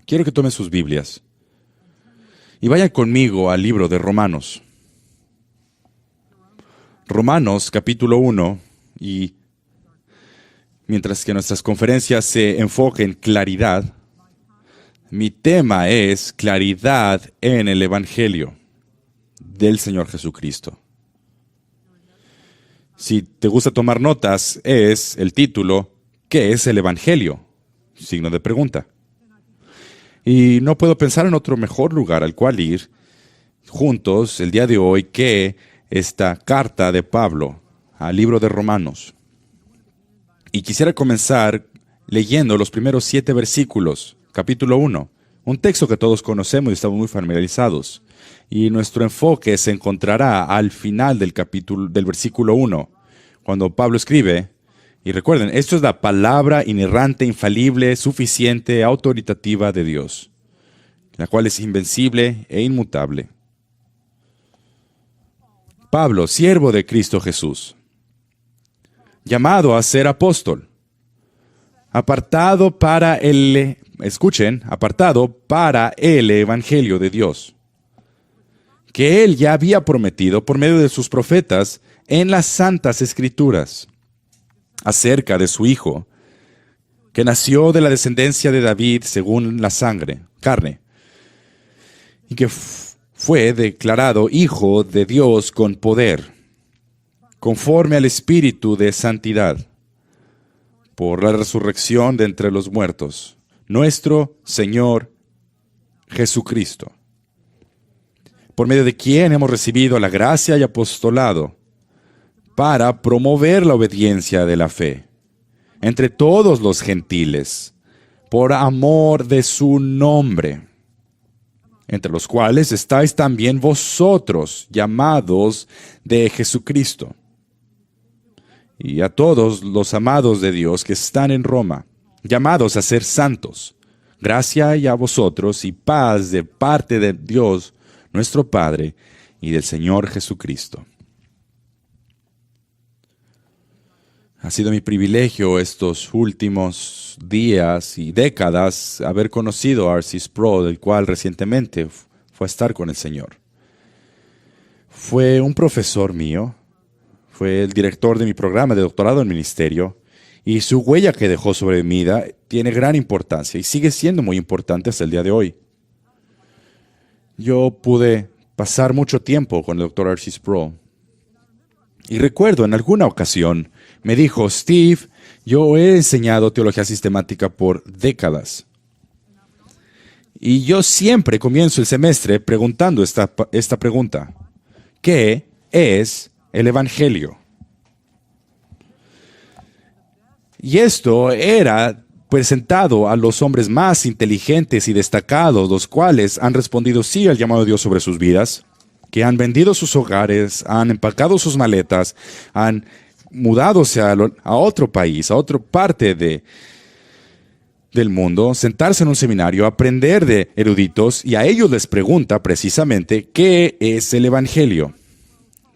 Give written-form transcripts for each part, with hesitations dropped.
Quiero que tomen sus Biblias y vayan conmigo al libro de Romanos. Romanos capítulo 1, y mientras que nuestras conferencias se enfoquen en claridad, mi tema es claridad en el Evangelio del Señor Jesucristo. Si te gusta tomar notas, es el título, ¿qué es el Evangelio? Signo de pregunta. Y no puedo pensar en otro mejor lugar al cual ir juntos el día de hoy que esta carta de Pablo al libro de Romanos. Y quisiera comenzar leyendo los primeros 7 versículos, capítulo 1, un texto que todos conocemos y estamos muy familiarizados. Y nuestro enfoque se encontrará al final del versículo 1, cuando Pablo escribe, y recuerden, esto es la palabra inerrante, infalible, suficiente, autoritativa de Dios, la cual es invencible e inmutable. Pablo, siervo de Cristo Jesús, llamado a ser apóstol, apartado para el Evangelio de Dios, que Él ya había prometido por medio de sus profetas en las Santas Escrituras, acerca de su Hijo, que nació de la descendencia de David según la carne, y que fue declarado Hijo de Dios con poder, conforme al Espíritu de santidad, por la resurrección de entre los muertos, nuestro Señor Jesucristo, por medio de quien hemos recibido la gracia y apostolado para promover la obediencia de la fe entre todos los gentiles, por amor de su nombre, entre los cuales estáis también vosotros, llamados de Jesucristo. Y a todos los amados de Dios que están en Roma, llamados a ser santos, gracia y a vosotros y paz de parte de Dios, nuestro Padre, y del Señor Jesucristo. Ha sido mi privilegio estos últimos días y décadas haber conocido a R.C. Sproul, el cual recientemente fue a estar con el Señor. Fue un profesor mío, fue el director de mi programa de doctorado en ministerio, y su huella que dejó sobre mi vida tiene gran importancia y sigue siendo muy importante hasta el día de hoy. Yo pude pasar mucho tiempo con el Dr. R.C. Sproul. Y recuerdo en alguna ocasión me dijo, Steve, yo he enseñado teología sistemática por décadas. Y yo siempre comienzo el semestre preguntando esta pregunta. ¿Qué es el Evangelio? Y esto era presentado a los hombres más inteligentes y destacados, los cuales han respondido sí al llamado de Dios sobre sus vidas, que han vendido sus hogares, han empacado sus maletas, han mudadose a otro país, a otra parte del mundo, sentarse en un seminario, aprender de eruditos, y a ellos les pregunta precisamente qué es el Evangelio.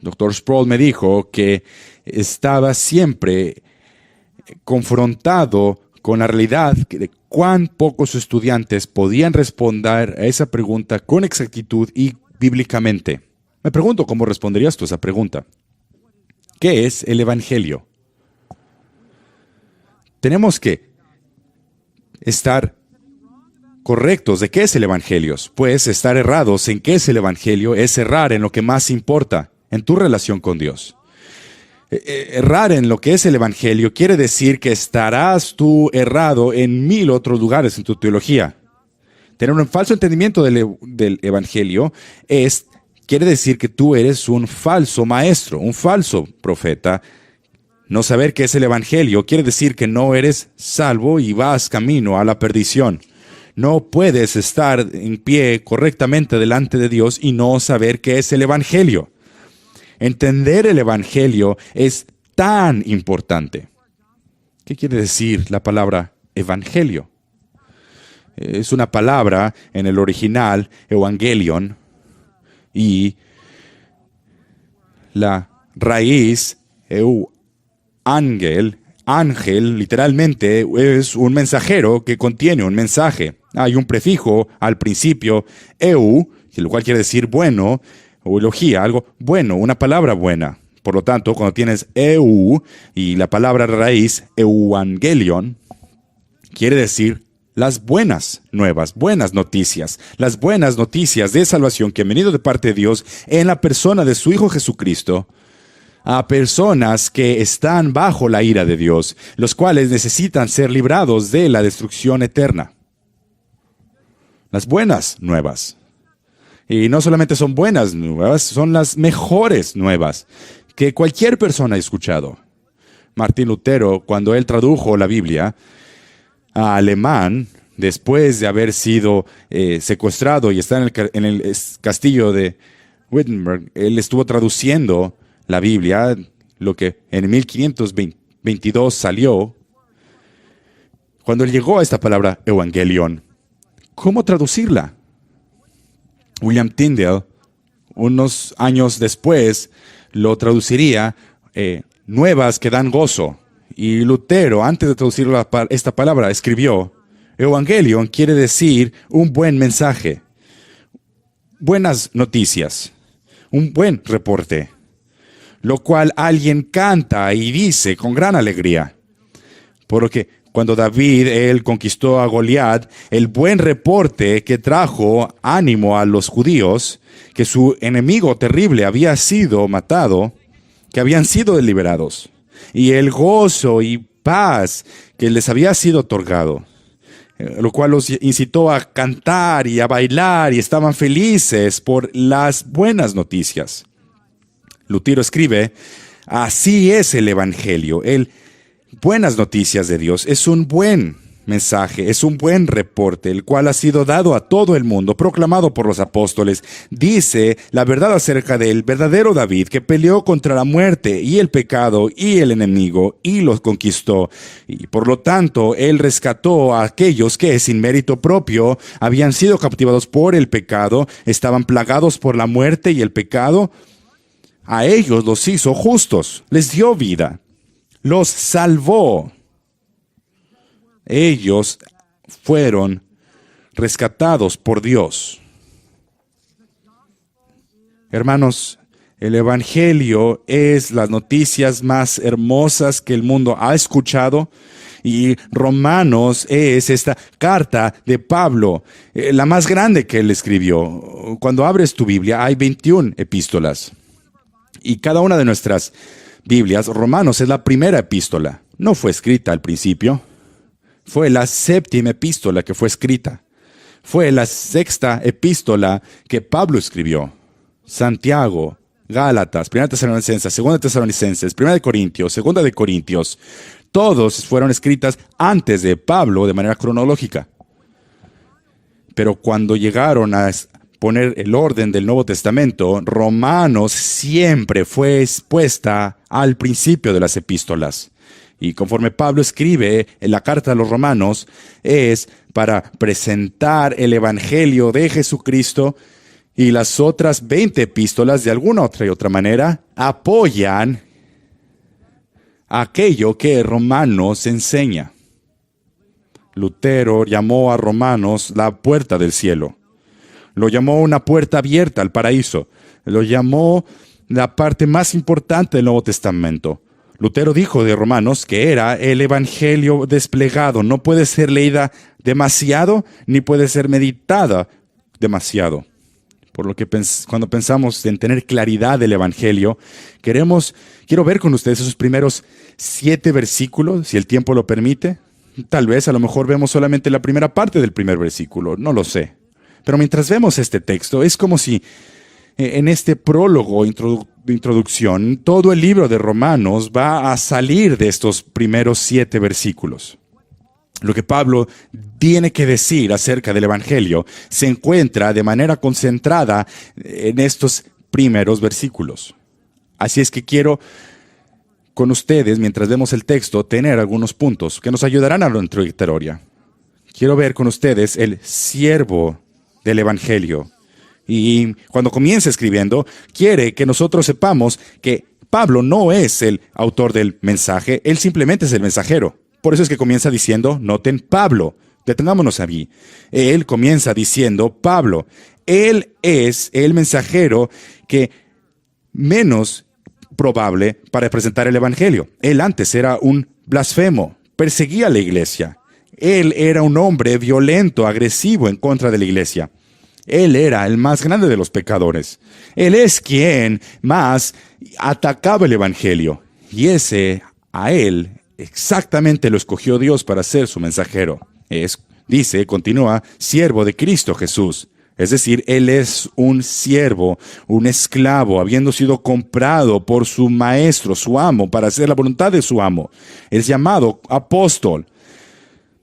Dr. Sproul me dijo que estaba siempre confrontado con la realidad de cuán pocos estudiantes podían responder a esa pregunta con exactitud y bíblicamente. Me pregunto cómo responderías tú a esa pregunta. ¿Qué es el Evangelio? Tenemos que estar correctos de qué es el Evangelio, pues estar errados en qué es el Evangelio es errar en lo que más importa, en tu relación con Dios. Errar en lo que es el Evangelio quiere decir que estarás tú errado en 1000 otros lugares en tu teología. Tener un falso entendimiento del Evangelio quiere decir que tú eres un falso maestro, un falso profeta. No saber qué es el Evangelio quiere decir que no eres salvo y vas camino a la perdición. No puedes estar en pie correctamente delante de Dios y no saber qué es el Evangelio. Entender el Evangelio es tan importante. ¿Qué quiere decir la palabra Evangelio? Es una palabra en el original, evangelion, y la raíz, ángel, literalmente es un mensajero que contiene un mensaje. Hay un prefijo al principio, eu, lo cual quiere decir bueno, o elogía, algo bueno, una palabra buena. Por lo tanto, cuando tienes eu y la palabra raíz, euangelion, quiere decir las buenas nuevas, buenas noticias, las buenas noticias de salvación que han venido de parte de Dios en la persona de su Hijo Jesucristo, a personas que están bajo la ira de Dios, los cuales necesitan ser librados de la destrucción eterna. Las buenas nuevas. Y no solamente son buenas nuevas, son las mejores nuevas que cualquier persona ha escuchado. Martín Lutero, cuando él tradujo la Biblia a alemán, después de haber sido secuestrado y estar en el castillo de Wittenberg, él estuvo traduciendo la Biblia, lo que en 1522 salió. Cuando él llegó a esta palabra evangelion, ¿cómo traducirla? William Tyndale, unos años después, lo traduciría nuevas que dan gozo. Y Lutero, antes de traducir esta palabra, escribió, evangelion quiere decir un buen mensaje, buenas noticias, un buen reporte, lo cual alguien canta y dice con gran alegría. Por lo que cuando David, él conquistó a Goliat, el buen reporte que trajo ánimo a los judíos, que su enemigo terrible había sido matado, que habían sido liberados, y el gozo y paz que les había sido otorgado, lo cual los incitó a cantar y a bailar y estaban felices por las buenas noticias. Lutero escribe, así es el evangelio, buenas noticias de Dios, es un buen mensaje, es un buen reporte, el cual ha sido dado a todo el mundo, proclamado por los apóstoles. Dice la verdad acerca del verdadero David, que peleó contra la muerte y el pecado y el enemigo y los conquistó. Y por lo tanto, él rescató a aquellos que sin mérito propio habían sido captivados por el pecado, estaban plagados por la muerte y el pecado. A ellos los hizo justos, les dio vida, los salvó. Ellos fueron rescatados por Dios. Hermanos, el Evangelio es las noticias más hermosas que el mundo ha escuchado. Y Romanos es esta carta de Pablo, la más grande que él escribió. Cuando abres tu Biblia hay 21 epístolas. Y cada una de nuestras Biblias, Romanos es la primera epístola. No fue escrita al principio. Fue la séptima epístola que fue escrita. Fue la sexta epístola que Pablo escribió. Santiago, Gálatas, Primera Tesalonicenses, Segunda Tesalonicenses, Primera de Corintios, Segunda de Corintios. Todos fueron escritas antes de Pablo de manera cronológica. Pero cuando llegaron a poner el orden del Nuevo Testamento, Romanos siempre fue expuesta al principio de las epístolas. Y conforme Pablo escribe en la carta a los Romanos, es para presentar el Evangelio de Jesucristo, y las otras 20 epístolas, de alguna otra manera, apoyan aquello que Romanos enseña. Lutero llamó a Romanos la puerta del cielo. Lo llamó una puerta abierta al paraíso. Lo llamó la parte más importante del Nuevo Testamento. Lutero dijo de Romanos que era el Evangelio desplegado. No puede ser leída demasiado, ni puede ser meditada demasiado. Por lo que cuando pensamos en tener claridad del Evangelio, quiero ver con ustedes esos primeros 7 versículos, si el tiempo lo permite. Tal vez, a lo mejor vemos solamente la primera parte del primer versículo, no lo sé. Pero mientras vemos este texto, es como si en este prólogo, introducción, todo el libro de Romanos va a salir de estos primeros 7 versículos. Lo que Pablo tiene que decir acerca del Evangelio se encuentra de manera concentrada en estos primeros versículos. Así es que quiero con ustedes, mientras vemos el texto, tener algunos puntos que nos ayudarán a la introductoria. Quiero ver con ustedes el siervo del Evangelio. Y cuando comienza escribiendo, quiere que nosotros sepamos que Pablo no es el autor del mensaje, él simplemente es el mensajero. Por eso es que comienza diciendo, noten, Pablo, Detengámonos allí. Él comienza diciendo, Pablo, él es el mensajero que menos probable para presentar el evangelio. Él antes era un blasfemo, perseguía a la iglesia. Él era un hombre violento, agresivo en contra de la iglesia. Él era el más grande de los pecadores. Él es quien más atacaba el evangelio. Y a él exactamente lo escogió Dios para ser su mensajero. Continúa, siervo de Cristo Jesús. Es decir, él es un siervo, un esclavo, habiendo sido comprado por su maestro, su amo, para hacer la voluntad de su amo. Es llamado apóstol,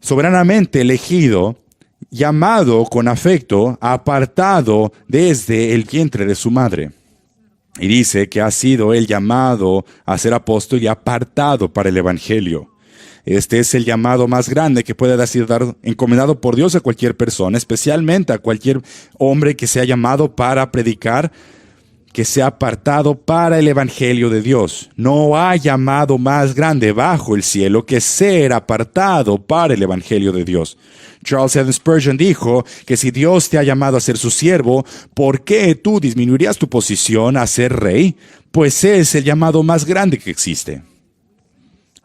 soberanamente elegido, llamado con afecto, apartado desde el vientre de su madre. Y dice que ha sido él llamado a ser apóstol y apartado para el evangelio. Este es el llamado más grande que puede ser encomendado por Dios a cualquier persona, especialmente a cualquier hombre que sea llamado para predicar, que sea apartado para el evangelio de Dios. No hay llamado más grande bajo el cielo que ser apartado para el evangelio de Dios. Charles Haddon Spurgeon dijo que si Dios te ha llamado a ser su siervo, ¿por qué tú disminuirías tu posición a ser rey? Pues es el llamado más grande que existe.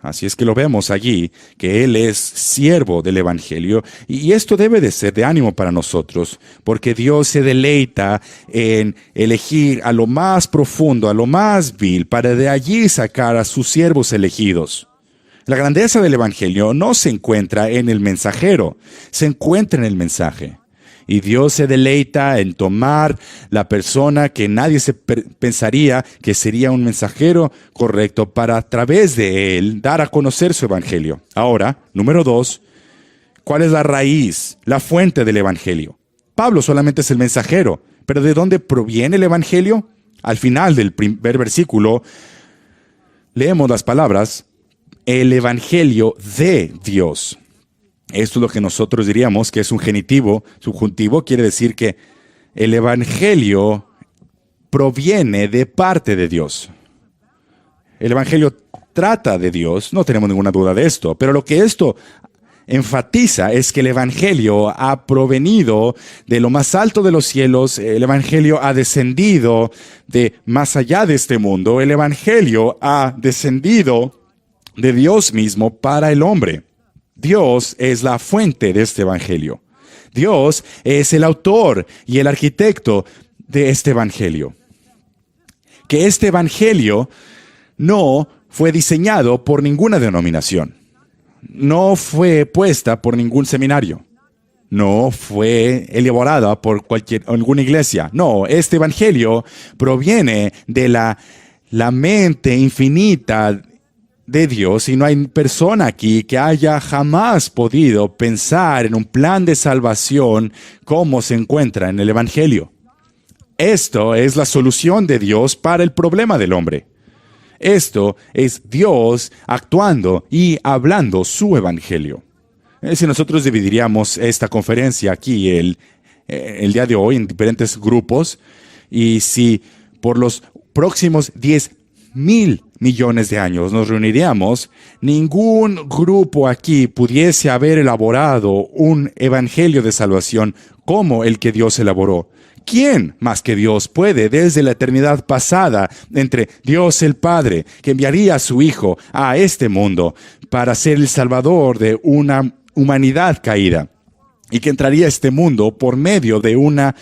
Así es que lo vemos allí, que Él es siervo del Evangelio, y esto debe de ser de ánimo para nosotros, porque Dios se deleita en elegir a lo más profundo, a lo más vil, para de allí sacar a sus siervos elegidos. La grandeza del Evangelio no se encuentra en el mensajero, se encuentra en el mensaje. Y Dios se deleita en tomar la persona que nadie se pensaría que sería un mensajero correcto para a través de él dar a conocer su evangelio. Ahora, número 2, ¿cuál es la raíz, la fuente del evangelio? Pablo solamente es el mensajero, pero ¿de dónde proviene el evangelio? Al final del primer versículo leemos las palabras, el evangelio de Dios. Esto es lo que nosotros diríamos que es un genitivo subjuntivo, quiere decir que el evangelio proviene de parte de Dios. El evangelio trata de Dios, no tenemos ninguna duda de esto, pero lo que esto enfatiza es que el evangelio ha provenido de lo más alto de los cielos, el evangelio ha descendido de más allá de este mundo, el evangelio ha descendido de Dios mismo para el hombre. Dios es la fuente de este evangelio. Dios es el autor y el arquitecto de este evangelio. Que este evangelio no fue diseñado por ninguna denominación. No fue puesta por ningún seminario. No fue elaborada por alguna iglesia. No, este evangelio proviene de la mente infinita de Dios, y no hay persona aquí que haya jamás podido pensar en un plan de salvación como se encuentra en el Evangelio. Esto es la solución de Dios para el problema del hombre. Esto es Dios actuando y hablando su Evangelio. Si nosotros dividiríamos esta conferencia aquí el día de hoy en diferentes grupos, y si por los próximos 10,000 millones de años nos reuniríamos, ningún grupo aquí pudiese haber elaborado un evangelio de salvación como el que Dios elaboró. ¿Quién más que Dios puede desde la eternidad pasada entre Dios el Padre, que enviaría a su Hijo a este mundo para ser el salvador de una humanidad caída, y que entraría a este mundo por medio de una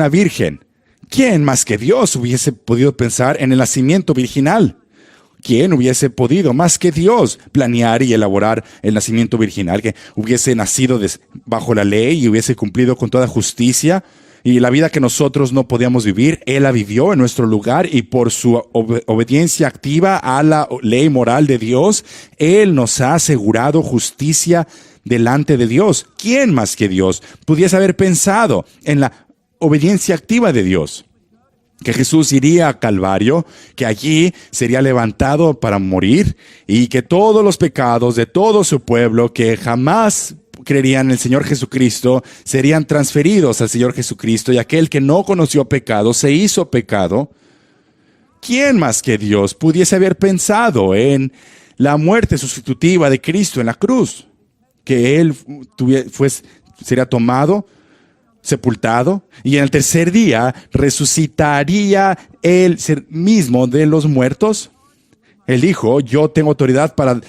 virgen? ¿Quién más que Dios hubiese podido pensar en el nacimiento virginal? ¿Quién hubiese podido más que Dios planear y elaborar el nacimiento virginal, que hubiese nacido bajo la ley y hubiese cumplido con toda justicia? Y la vida que nosotros no podíamos vivir, Él la vivió en nuestro lugar, y por su obediencia activa a la ley moral de Dios, Él nos ha asegurado justicia delante de Dios. ¿Quién más que Dios pudiese haber pensado en la obediencia activa de Dios? Que Jesús iría a Calvario, que allí sería levantado para morir, y que todos los pecados de todo su pueblo que jamás creerían en el Señor Jesucristo serían transferidos al Señor Jesucristo, y aquel que no conoció pecado se hizo pecado. ¿Quién más que Dios pudiese haber pensado en la muerte sustitutiva de Cristo en la cruz? que Él sería tomado, sepultado, y en el tercer día resucitaría Él mismo de los muertos. Él dijo, yo tengo autoridad para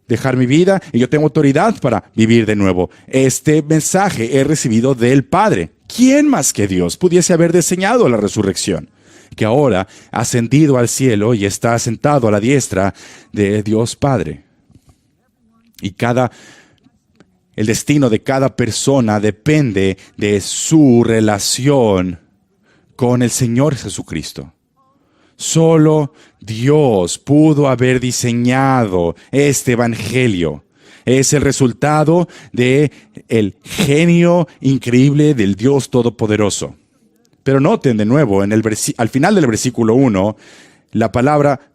dejar mi vida y yo tengo autoridad para vivir de nuevo. Este mensaje he recibido del Padre. ¿Quién más que Dios pudiese haber diseñado la resurrección? Que ahora ha ascendido al cielo y está sentado a la diestra de Dios Padre. Y el destino de cada persona depende de su relación con el Señor Jesucristo. Solo Dios pudo haber diseñado este evangelio. Es el resultado del genio increíble del Dios Todopoderoso. Pero noten de nuevo, al final del versículo 1, la palabra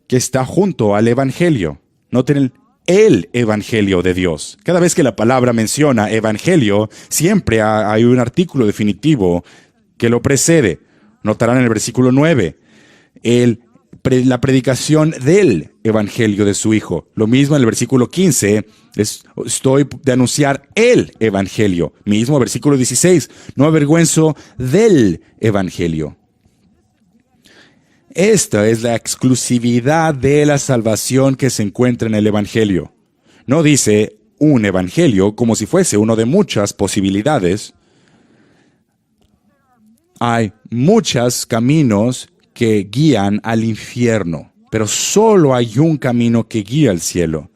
que está junto al evangelio. Noten el evangelio de Dios. Cada vez que la palabra menciona evangelio, siempre hay un artículo definitivo que lo precede. Notarán en el versículo 9. La predicación del evangelio de su Hijo. Lo mismo en el versículo 15, estoy de anunciar el evangelio. Mismo versículo 16, no avergüenzo del evangelio. Esta es la exclusividad de la salvación que se encuentra en el evangelio. No dice un evangelio como si fuese uno de muchas posibilidades. Hay muchos caminos que guían al infierno, pero solo hay un camino que guía al cielo,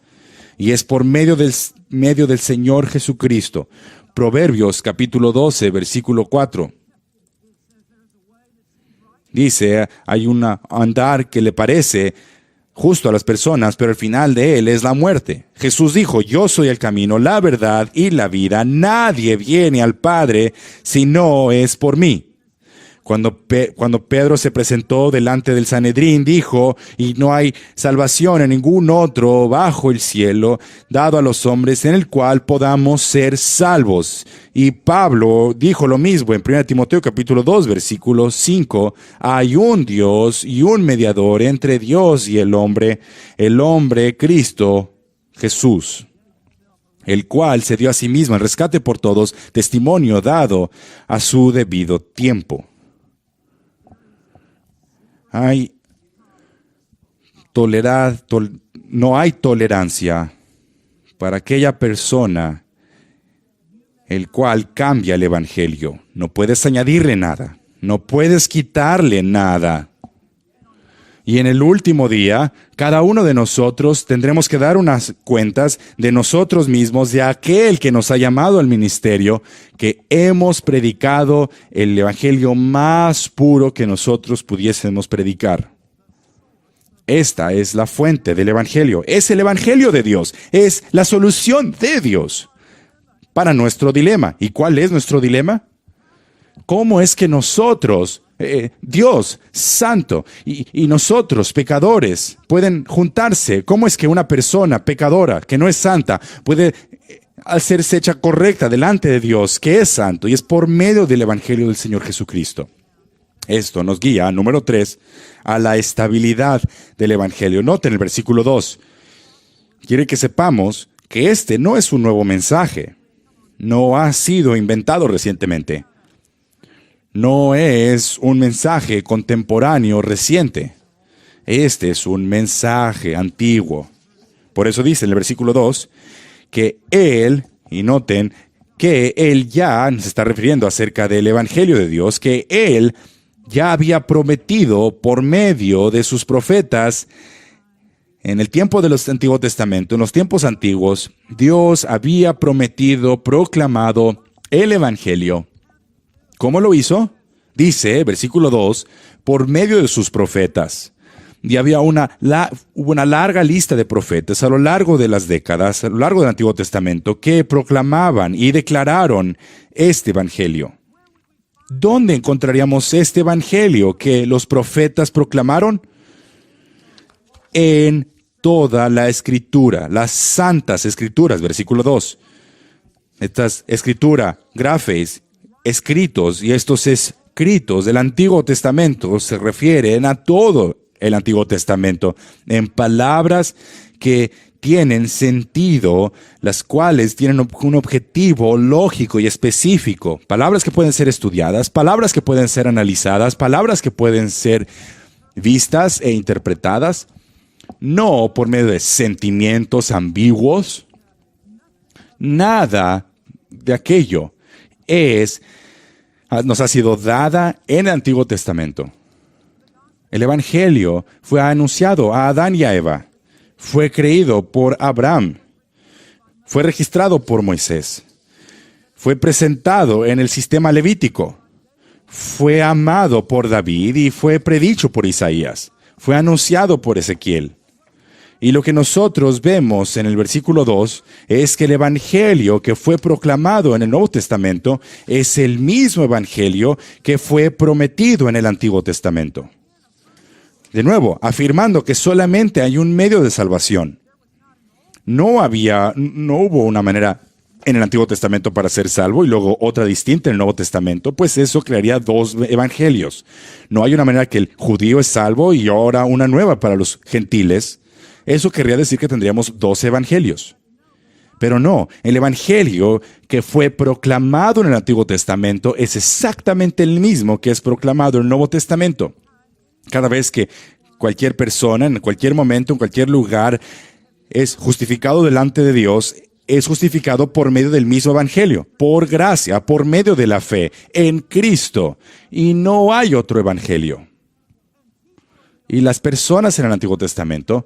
y es por medio del Señor Jesucristo. Proverbios capítulo 12, versículo 4. Dice, hay un andar que le parece justo a las personas, pero el final de él es la muerte. Jesús dijo, yo soy el camino, la verdad y la vida. Nadie viene al Padre si no es por mí. Cuando Pedro se presentó delante del Sanedrín, dijo, y no hay salvación en ningún otro bajo el cielo, dado a los hombres, en el cual podamos ser salvos. Y Pablo dijo lo mismo en 1 Timoteo capítulo 2, versículo 5. Hay un Dios y un mediador entre Dios y el hombre Cristo Jesús, el cual se dio a sí mismo en rescate por todos, testimonio dado a su debido tiempo. No hay tolerancia para aquella persona el cual cambia el evangelio. No puedes añadirle nada, no puedes quitarle nada. Y en el último día, cada uno de nosotros tendremos que dar unas cuentas de nosotros mismos, de aquel que nos ha llamado al ministerio, que hemos predicado el evangelio más puro que nosotros pudiésemos predicar. Esta es la fuente del evangelio, es el evangelio de Dios, es la solución de Dios para nuestro dilema. ¿Y cuál es nuestro dilema? ¿Cómo es que nosotros, Dios santo y nosotros pecadores pueden juntarse? ¿Cómo es que una persona pecadora que no es santa puede hacerse hecha correcta delante de Dios que es santo? Y es por medio del evangelio del Señor Jesucristo. Esto nos guía, número 3, a la estabilidad del evangelio. Noten el versículo 2. Quiere que sepamos que este no es un nuevo mensaje. No ha sido inventado recientemente. No es un mensaje contemporáneo reciente. Este es un mensaje antiguo. Por eso dice en el versículo 2 que Él, y noten que Él ya se está refiriendo acerca del evangelio de Dios, que Él ya había prometido por medio de sus profetas en el tiempo del Antiguo Testamento, en los tiempos antiguos, Dios había prometido, proclamado el evangelio. ¿Cómo lo hizo? Dice, versículo 2, por medio de sus profetas. Y había hubo una larga lista de profetas a lo largo de las décadas, a lo largo del Antiguo Testamento, que proclamaban y declararon este evangelio. ¿Dónde encontraríamos este evangelio que los profetas proclamaron? En toda la escritura, las santas escrituras, versículo 2. Esta escritura, grafes, escritos, y estos escritos del Antiguo Testamento se refieren a todo el Antiguo Testamento, en palabras que tienen sentido, las cuales tienen un objetivo lógico y específico. Palabras que pueden ser estudiadas, palabras que pueden ser analizadas, palabras que pueden ser vistas e interpretadas, no por medio de sentimientos ambiguos. Nada de aquello nos ha sido dada en el Antiguo Testamento. El Evangelio fue anunciado a Adán y a Eva. Fue creído por Abraham. Fue registrado por Moisés. Fue presentado en el sistema levítico. Fue amado por David y fue predicho por Isaías. Fue anunciado por Ezequiel. Y lo que nosotros vemos en el versículo 2 es que el Evangelio que fue proclamado en el Nuevo Testamento es el mismo Evangelio que fue prometido en el Antiguo Testamento. De nuevo, afirmando que solamente hay un medio de salvación. No hubo una manera en el Antiguo Testamento para ser salvo y luego otra distinta en el Nuevo Testamento, pues eso crearía dos evangelios. No hay una manera que el judío es salvo y ahora una nueva para los gentiles. Eso querría decir que tendríamos dos evangelios. Pero no, el evangelio que fue proclamado en el Antiguo Testamento es exactamente el mismo que es proclamado en el Nuevo Testamento. Cada vez que cualquier persona, en cualquier momento, en cualquier lugar, es justificado delante de Dios, es justificado por medio del mismo evangelio, por gracia, por medio de la fe en Cristo. Y no hay otro evangelio. Y las personas en el Antiguo Testamento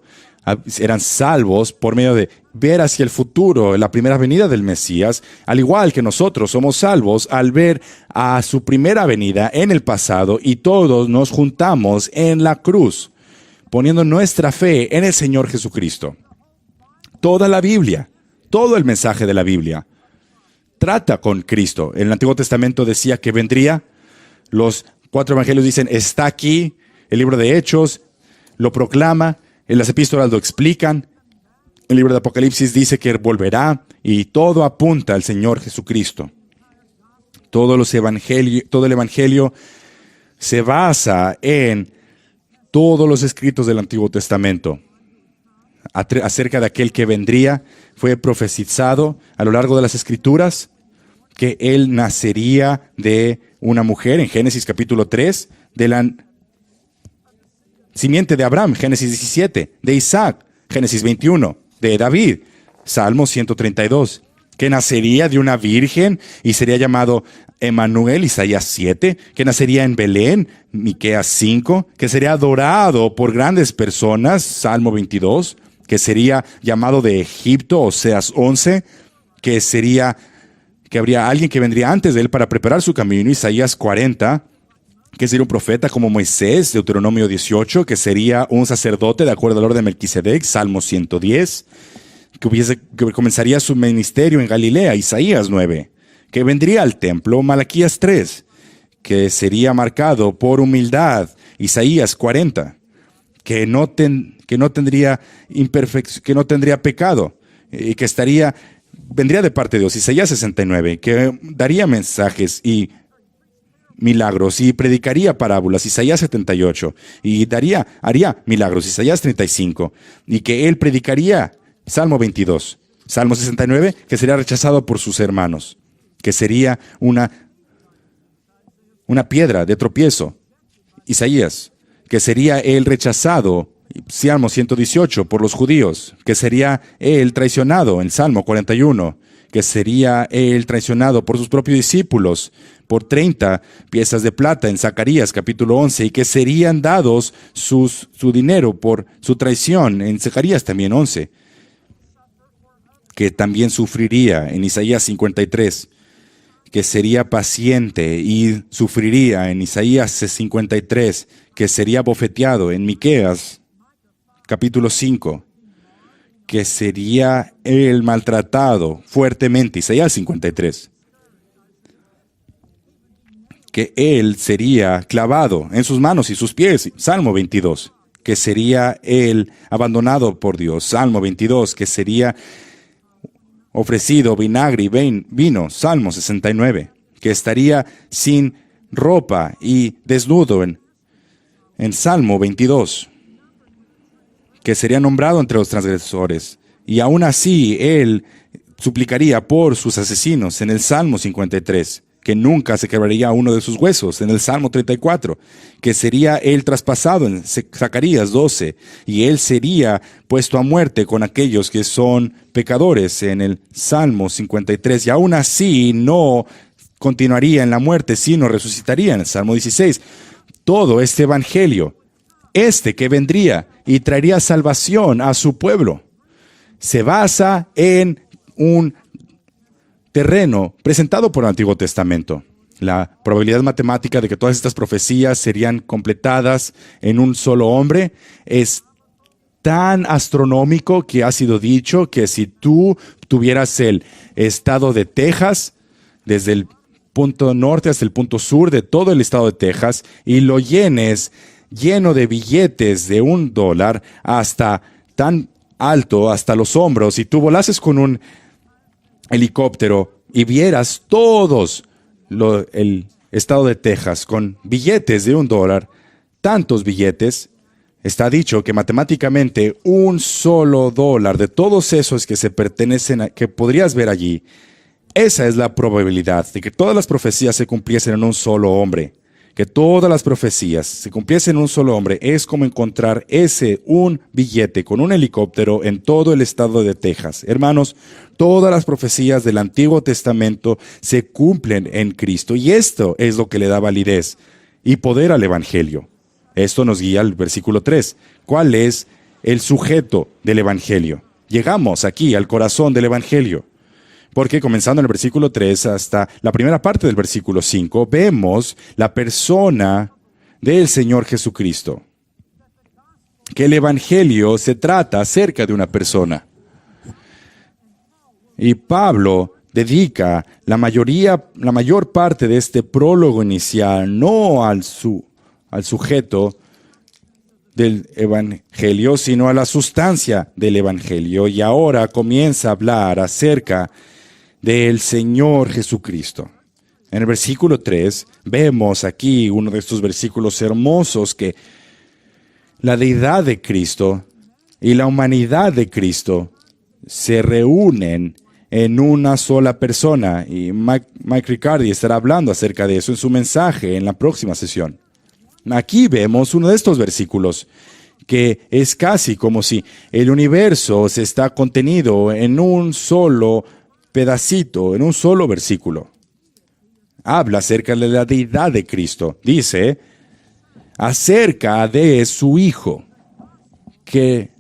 eran salvos por medio de ver hacia el futuro, la primera venida del Mesías, al igual que nosotros somos salvos al ver a su primera venida en el pasado y todos nos juntamos en la cruz, poniendo nuestra fe en el Señor Jesucristo. Toda la Biblia, todo el mensaje de la Biblia, trata con Cristo. En el Antiguo Testamento decía que vendría, los 4 evangelios dicen, está aquí, el libro de Hechos lo proclama, en las epístolas lo explican, el libro de Apocalipsis dice que volverá y todo apunta al Señor Jesucristo. Todo el evangelio se basa en todos los escritos del Antiguo Testamento. Acerca de aquel que vendría, fue profetizado a lo largo de las Escrituras que él nacería de una mujer en Génesis capítulo 3, de la simiente de Abraham, Génesis 17, de Isaac, Génesis 21, de David, Salmo 132, que nacería de una virgen y sería llamado Emmanuel, Isaías 7, que nacería en Belén, Miqueas 5, que sería adorado por grandes personas, Salmo 22, que sería llamado de Egipto, Oseas 11, que habría alguien que vendría antes de él para preparar su camino, Isaías 40, que sería un profeta como Moisés, Deuteronomio 18, que sería un sacerdote de acuerdo al orden de Melquisedec, Salmo 110, que comenzaría su ministerio en Galilea, Isaías 9, que vendría al templo, Malaquías 3, que sería marcado por humildad, Isaías 40, que no tendría pecado, y que vendría de parte de Dios, Isaías 69, que daría mensajes y milagros y predicaría parábolas, Isaías 78, y haría milagros, Isaías 35, y que él predicaría, Salmo 22, Salmo 69, que sería rechazado por sus hermanos, que sería una piedra de tropiezo, Isaías, que sería él rechazado, Salmo 118, por los judíos, que sería él traicionado en Salmo 41, que sería él traicionado por sus propios discípulos por 30 piezas de plata en Zacarías capítulo 11, y que serían dados su dinero por su traición en Zacarías también 11, que también sufriría en Isaías 53, que sería paciente y sufriría en Isaías 53, que sería bofeteado en Miqueas capítulo 5, que sería él maltratado fuertemente, Isaías 53, que él sería clavado en sus manos y sus pies, Salmo 22, que sería él abandonado por Dios, Salmo 22, que sería ofrecido vinagre y vino, Salmo 69, que estaría sin ropa y desnudo en Salmo 22, que sería nombrado entre los transgresores, y aún así Él suplicaría por sus asesinos en el Salmo 53, que nunca se quebraría uno de sus huesos en el Salmo 34, que sería Él traspasado en Zacarías 12, y Él sería puesto a muerte con aquellos que son pecadores en el Salmo 53, y aún así no continuaría en la muerte, sino resucitaría en el Salmo 16. Todo este evangelio, que vendría y traería salvación a su pueblo, se basa en un terreno presentado por el Antiguo Testamento. La probabilidad matemática de que todas estas profecías serían completadas en un solo hombre es tan astronómico que ha sido dicho que si tú tuvieras el estado de Texas, desde el punto norte hasta el punto sur de todo el estado de Texas, y lo llenes lleno de billetes de $1 hasta tan alto, hasta los hombros, y tú volases con un helicóptero y vieras el estado de Texas con billetes de $1, tantos billetes, está dicho que matemáticamente un solo dólar de todos esos que se pertenecen que podrías ver allí, esa es la probabilidad de que todas las profecías se cumpliesen en un solo hombre. Que todas las profecías se cumpliesen en un solo hombre es como encontrar un billete con un helicóptero en todo el estado de Texas. Hermanos, todas las profecías del Antiguo Testamento se cumplen en Cristo, y esto es lo que le da validez y poder al Evangelio. Esto nos guía al versículo 3. ¿Cuál es el sujeto del Evangelio? Llegamos aquí al corazón del Evangelio. Porque comenzando en el versículo 3 hasta la primera parte del versículo 5, vemos la persona del Señor Jesucristo. Que el Evangelio se trata acerca de una persona. Y Pablo dedica la mayor parte de este prólogo inicial no al sujeto del Evangelio, sino a la sustancia del Evangelio. Y ahora comienza a hablar acerca del Señor Jesucristo. En el versículo 3 vemos aquí uno de estos versículos hermosos que la deidad de Cristo y la humanidad de Cristo se reúnen en una sola persona, y Mike Riccardi estará hablando acerca de eso en su mensaje en la próxima sesión. Aquí vemos uno de estos versículos que es casi como si el universo se está contenido en un solo pedacito, en un solo versículo. Habla acerca de la deidad de Cristo. Dice acerca de su Hijo. Que,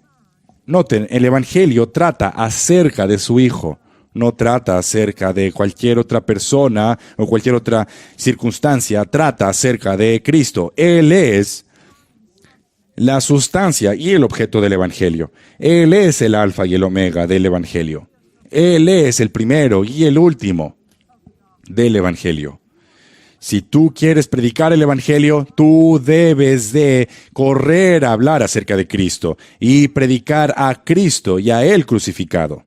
noten, el Evangelio trata acerca de su Hijo. No trata acerca de cualquier otra persona o cualquier otra circunstancia. Trata acerca de Cristo. Él es la sustancia y el objeto del Evangelio. Él es el alfa y el omega del Evangelio. Él es el primero y el último del Evangelio. Si tú quieres predicar el Evangelio, tú debes de correr a hablar acerca de Cristo y predicar a Cristo y a Él crucificado.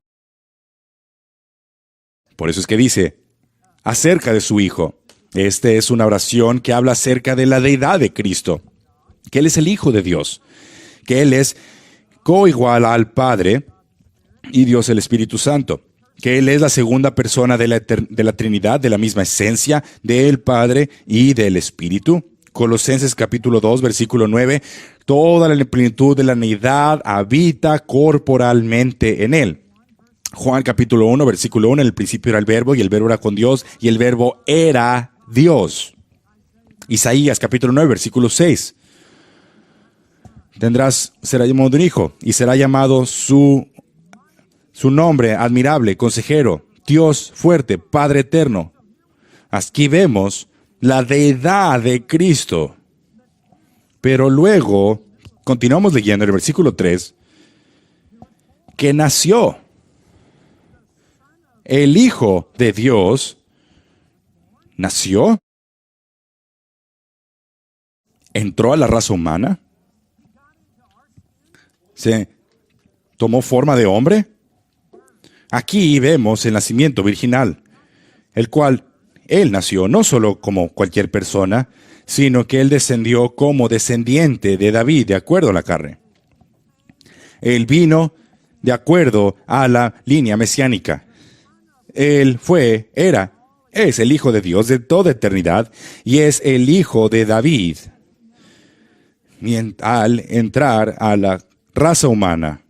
Por eso es que dice, acerca de su Hijo. Esta es una oración que habla acerca de la deidad de Cristo, que Él es el Hijo de Dios, que Él es coigual al Padre y Dios el Espíritu Santo, que Él es la segunda persona de la Trinidad, de la misma esencia del Padre y del Espíritu. Colosenses capítulo 2, versículo 9, toda la plenitud de la deidad habita corporalmente en Él. Juan capítulo 1, versículo 1, en el principio era el Verbo, y el Verbo era con Dios, y el Verbo era Dios. Isaías capítulo 9, versículo 6. Será llamado un hijo, y será llamado su nombre admirable, consejero, Dios fuerte, Padre eterno. Aquí vemos la deidad de Cristo. Pero luego, continuamos leyendo en el versículo 3, que nació el Hijo de Dios, nació, entró a la raza humana, se tomó forma de hombre. Aquí vemos el nacimiento virginal, el cual Él nació no solo como cualquier persona, sino que Él descendió como descendiente de David, de acuerdo a la carne. Él vino de acuerdo a la línea mesiánica. Él es el Hijo de Dios de toda eternidad y es el Hijo de David. Y al entrar a la raza humana,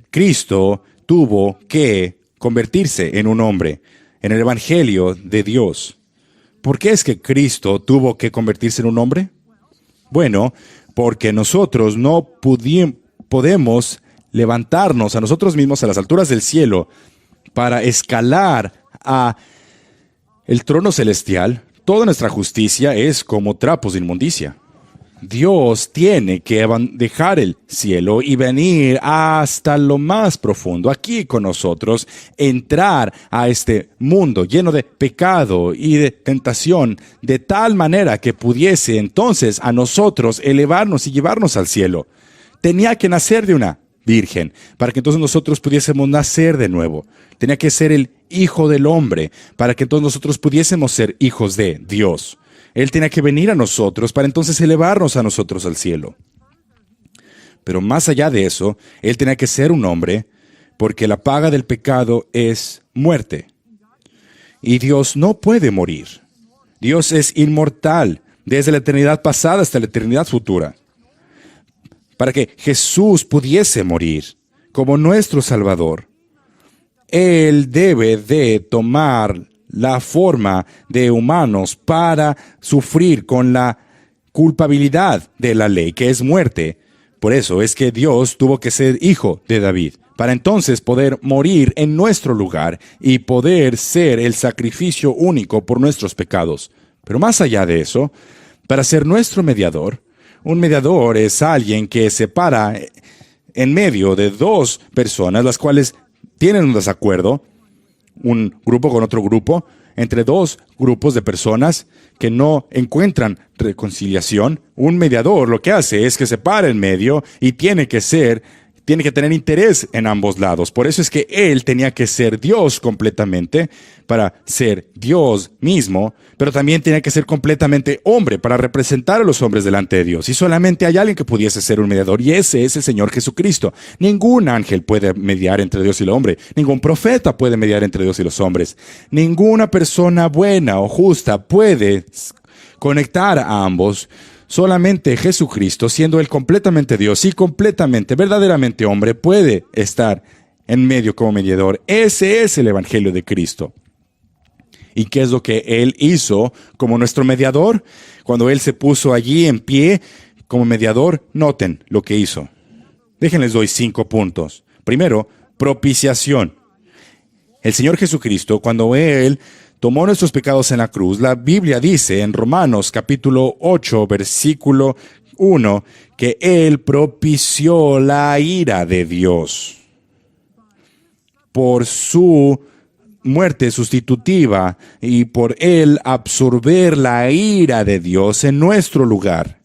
Cristo tuvo que convertirse en un hombre en el Evangelio de Dios. ¿Por qué es que Cristo tuvo que convertirse en un hombre? Bueno, porque nosotros no podemos levantarnos a nosotros mismos a las alturas del cielo para escalar a el trono celestial. Toda nuestra justicia es como trapos de inmundicia. Dios tiene que dejar el cielo y venir hasta lo más profundo, aquí con nosotros, entrar a este mundo lleno de pecado y de tentación, de tal manera que pudiese entonces a nosotros elevarnos y llevarnos al cielo. Tenía que nacer de una virgen, para que entonces nosotros pudiésemos nacer de nuevo. Tenía que ser el Hijo del Hombre, para que entonces nosotros pudiésemos ser hijos de Dios. Él tenía que venir a nosotros para entonces elevarnos a nosotros al cielo. Pero más allá de eso, Él tenía que ser un hombre, porque la paga del pecado es muerte. Y Dios no puede morir. Dios es inmortal, desde la eternidad pasada hasta la eternidad futura. Para que Jesús pudiese morir como nuestro Salvador, Él debe de tomar la forma de humanos para sufrir con la culpabilidad de la ley, que es muerte. Por eso es que Dios tuvo que ser hijo de David, para entonces poder morir en nuestro lugar y poder ser el sacrificio único por nuestros pecados. Pero más allá de eso, para ser nuestro mediador, un mediador es alguien que separa en medio de dos personas, las cuales tienen un desacuerdo, un grupo con otro grupo, entre dos grupos de personas que no encuentran reconciliación. Un mediador lo que hace es que se para en medio y tiene que tener interés en ambos lados. Por eso es que Él tenía que ser Dios completamente para ser Dios mismo, pero también tenía que ser completamente hombre para representar a los hombres delante de Dios. Y solamente hay alguien que pudiese ser un mediador, y ese es el Señor Jesucristo. Ningún ángel puede mediar entre Dios y el hombre. Ningún profeta puede mediar entre Dios y los hombres. Ninguna persona buena o justa puede conectar a ambos. Solamente Jesucristo, siendo Él completamente Dios y completamente, verdaderamente hombre, puede estar en medio como mediador. Ese es el Evangelio de Cristo. ¿Y qué es lo que Él hizo como nuestro mediador? Cuando Él se puso allí en pie como mediador, noten lo que hizo. Déjenles doy 5 puntos. Primero, propiciación. El Señor Jesucristo, cuando Él tomó nuestros pecados en la cruz, la Biblia dice en Romanos capítulo 8, versículo 1, que Él propició la ira de Dios por su muerte sustitutiva y por Él absorber la ira de Dios en nuestro lugar.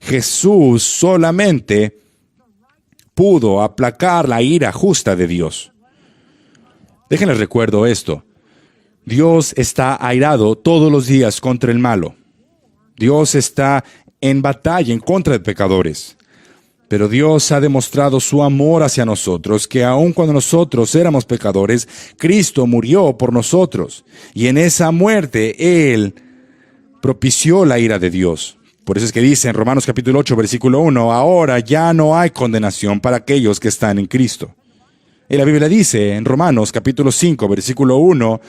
Jesús solamente pudo aplacar la ira justa de Dios. Déjenles recuerdo esto. Dios está airado todos los días contra el malo. Dios está en batalla en contra de pecadores. Pero Dios ha demostrado su amor hacia nosotros, que aun cuando nosotros éramos pecadores, Cristo murió por nosotros. Y en esa muerte Él propició la ira de Dios. Por eso es que dice en Romanos capítulo 8, versículo 1, ahora ya no hay condenación para aquellos que están en Cristo. Y la Biblia dice en Romanos capítulo 5, versículo 1,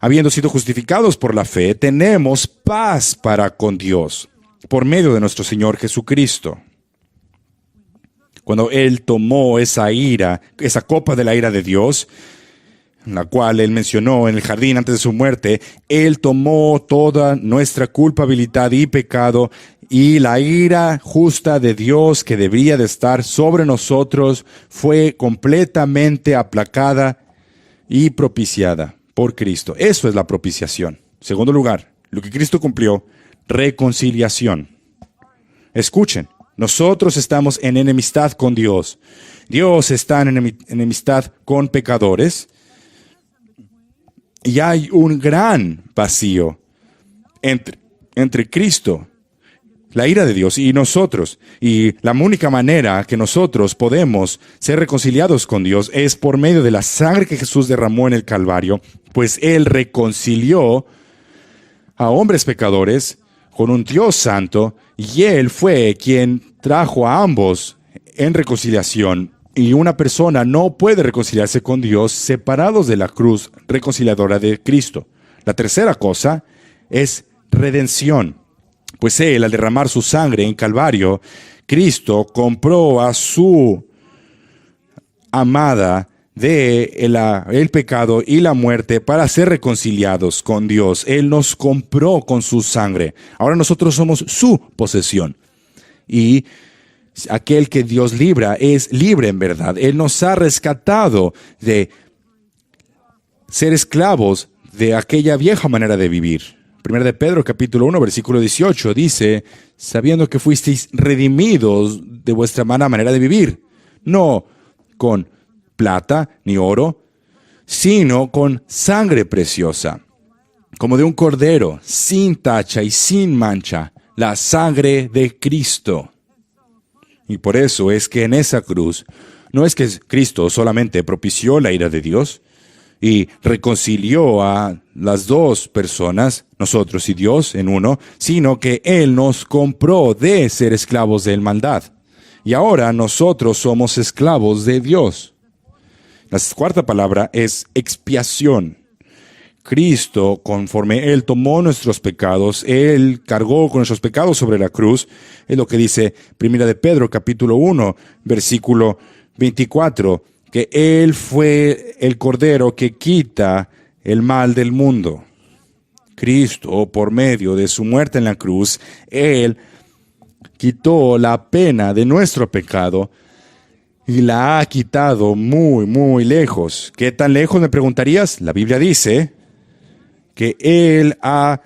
habiendo sido justificados por la fe, tenemos paz para con Dios, por medio de nuestro Señor Jesucristo. Cuando Él tomó esa ira, esa copa de la ira de Dios, la cual Él mencionó en el jardín antes de su muerte, Él tomó toda nuestra culpabilidad y pecado, y la ira justa de Dios que debería de estar sobre nosotros fue completamente aplacada y propiciada por Cristo. Eso es la propiciación. Segundo lugar, lo que Cristo cumplió, reconciliación. Escuchen, nosotros estamos en enemistad con Dios. Dios está en enemistad con pecadores. Y hay un gran vacío entre Cristo la ira de Dios y nosotros. Y la única manera que nosotros podemos ser reconciliados con Dios es por medio de la sangre que Jesús derramó en el Calvario, pues Él reconcilió a hombres pecadores con un Dios santo, y Él fue quien trajo a ambos en reconciliación. Y una persona no puede reconciliarse con Dios separados de la cruz reconciliadora de Cristo. La tercera cosa es redención. Pues Él, al derramar su sangre en Calvario, Cristo compró a su amada el pecado y la muerte para ser reconciliados con Dios. Él nos compró con su sangre. Ahora nosotros somos su posesión. Y aquel que Dios libra es libre en verdad. Él nos ha rescatado de ser esclavos de aquella vieja manera de vivir. Primera de Pedro, capítulo 1, versículo 18, dice, sabiendo que fuisteis redimidos de vuestra mala manera de vivir, no con plata ni oro, sino con sangre preciosa, como de un cordero, sin tacha y sin mancha, la sangre de Cristo. Y por eso es que en esa cruz, no es que Cristo solamente propició la ira de Dios, y reconcilió a las dos personas, nosotros y Dios, en uno, sino que Él nos compró de ser esclavos de la maldad. Y ahora nosotros somos esclavos de Dios. La cuarta palabra es expiación. Cristo, conforme Él tomó nuestros pecados, Él cargó con nuestros pecados sobre la cruz, es lo que dice Primera de Pedro, capítulo 1, versículo 24, que Él fue el Cordero que quita el mal del mundo. Cristo, por medio de su muerte en la cruz, Él quitó la pena de nuestro pecado y la ha quitado muy, muy lejos. ¿Qué tan lejos, me preguntarías? La Biblia dice que Él ha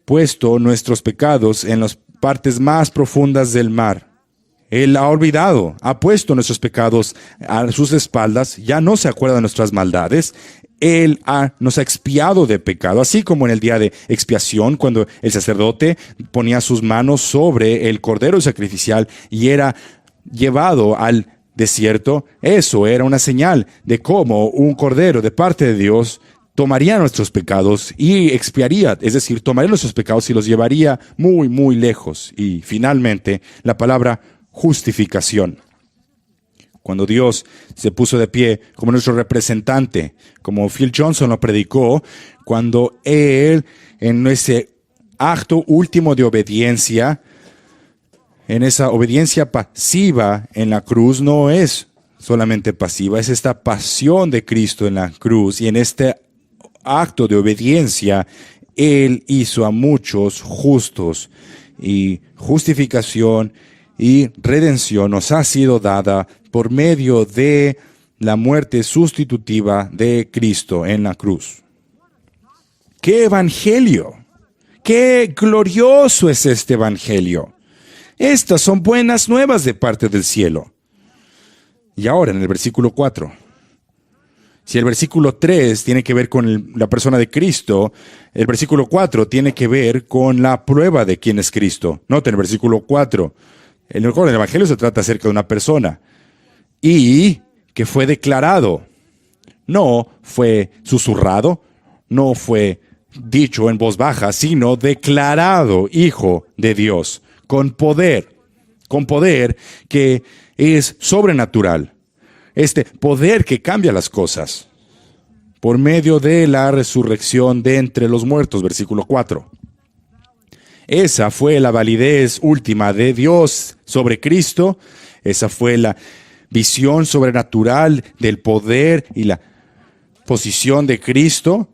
puesto nuestros pecados en las partes más profundas del mar. Él ha olvidado, ha puesto nuestros pecados a sus espaldas, ya no se acuerda de nuestras maldades. Él nos ha expiado de pecado, así como en el día de expiación, cuando el sacerdote ponía sus manos sobre el cordero sacrificial y era llevado al desierto. Eso era una señal de cómo un cordero de parte de Dios tomaría nuestros pecados y expiaría, es decir, tomaría nuestros pecados y los llevaría muy, muy lejos. Y finalmente, la palabra justificación. Cuando Dios se puso de pie como nuestro representante, como Phil Johnson lo predicó, cuando Él, en ese acto último de obediencia, en esa obediencia pasiva en la cruz, no es solamente pasiva, es esta pasión de Cristo en la cruz, y en este acto de obediencia, Él hizo a muchos justos, y justificación y redención nos ha sido dada por medio de la muerte sustitutiva de Cristo en la cruz. ¡Qué evangelio! ¡Qué glorioso es este evangelio! Estas son buenas nuevas de parte del cielo. Y ahora en el versículo 4. Si el versículo 3 tiene que ver con la persona de Cristo, el versículo 4 tiene que ver con la prueba de quién es Cristo. Noten el versículo 4. El evangelio se trata acerca de una persona y que fue declarado. No fue susurrado, no fue dicho en voz baja, sino declarado hijo de Dios, con poder que es sobrenatural. Este poder que cambia las cosas por medio de la resurrección de entre los muertos, versículo 4. Esa fue la validez última de Dios sobre Cristo. Esa fue la visión sobrenatural del poder y la posición de Cristo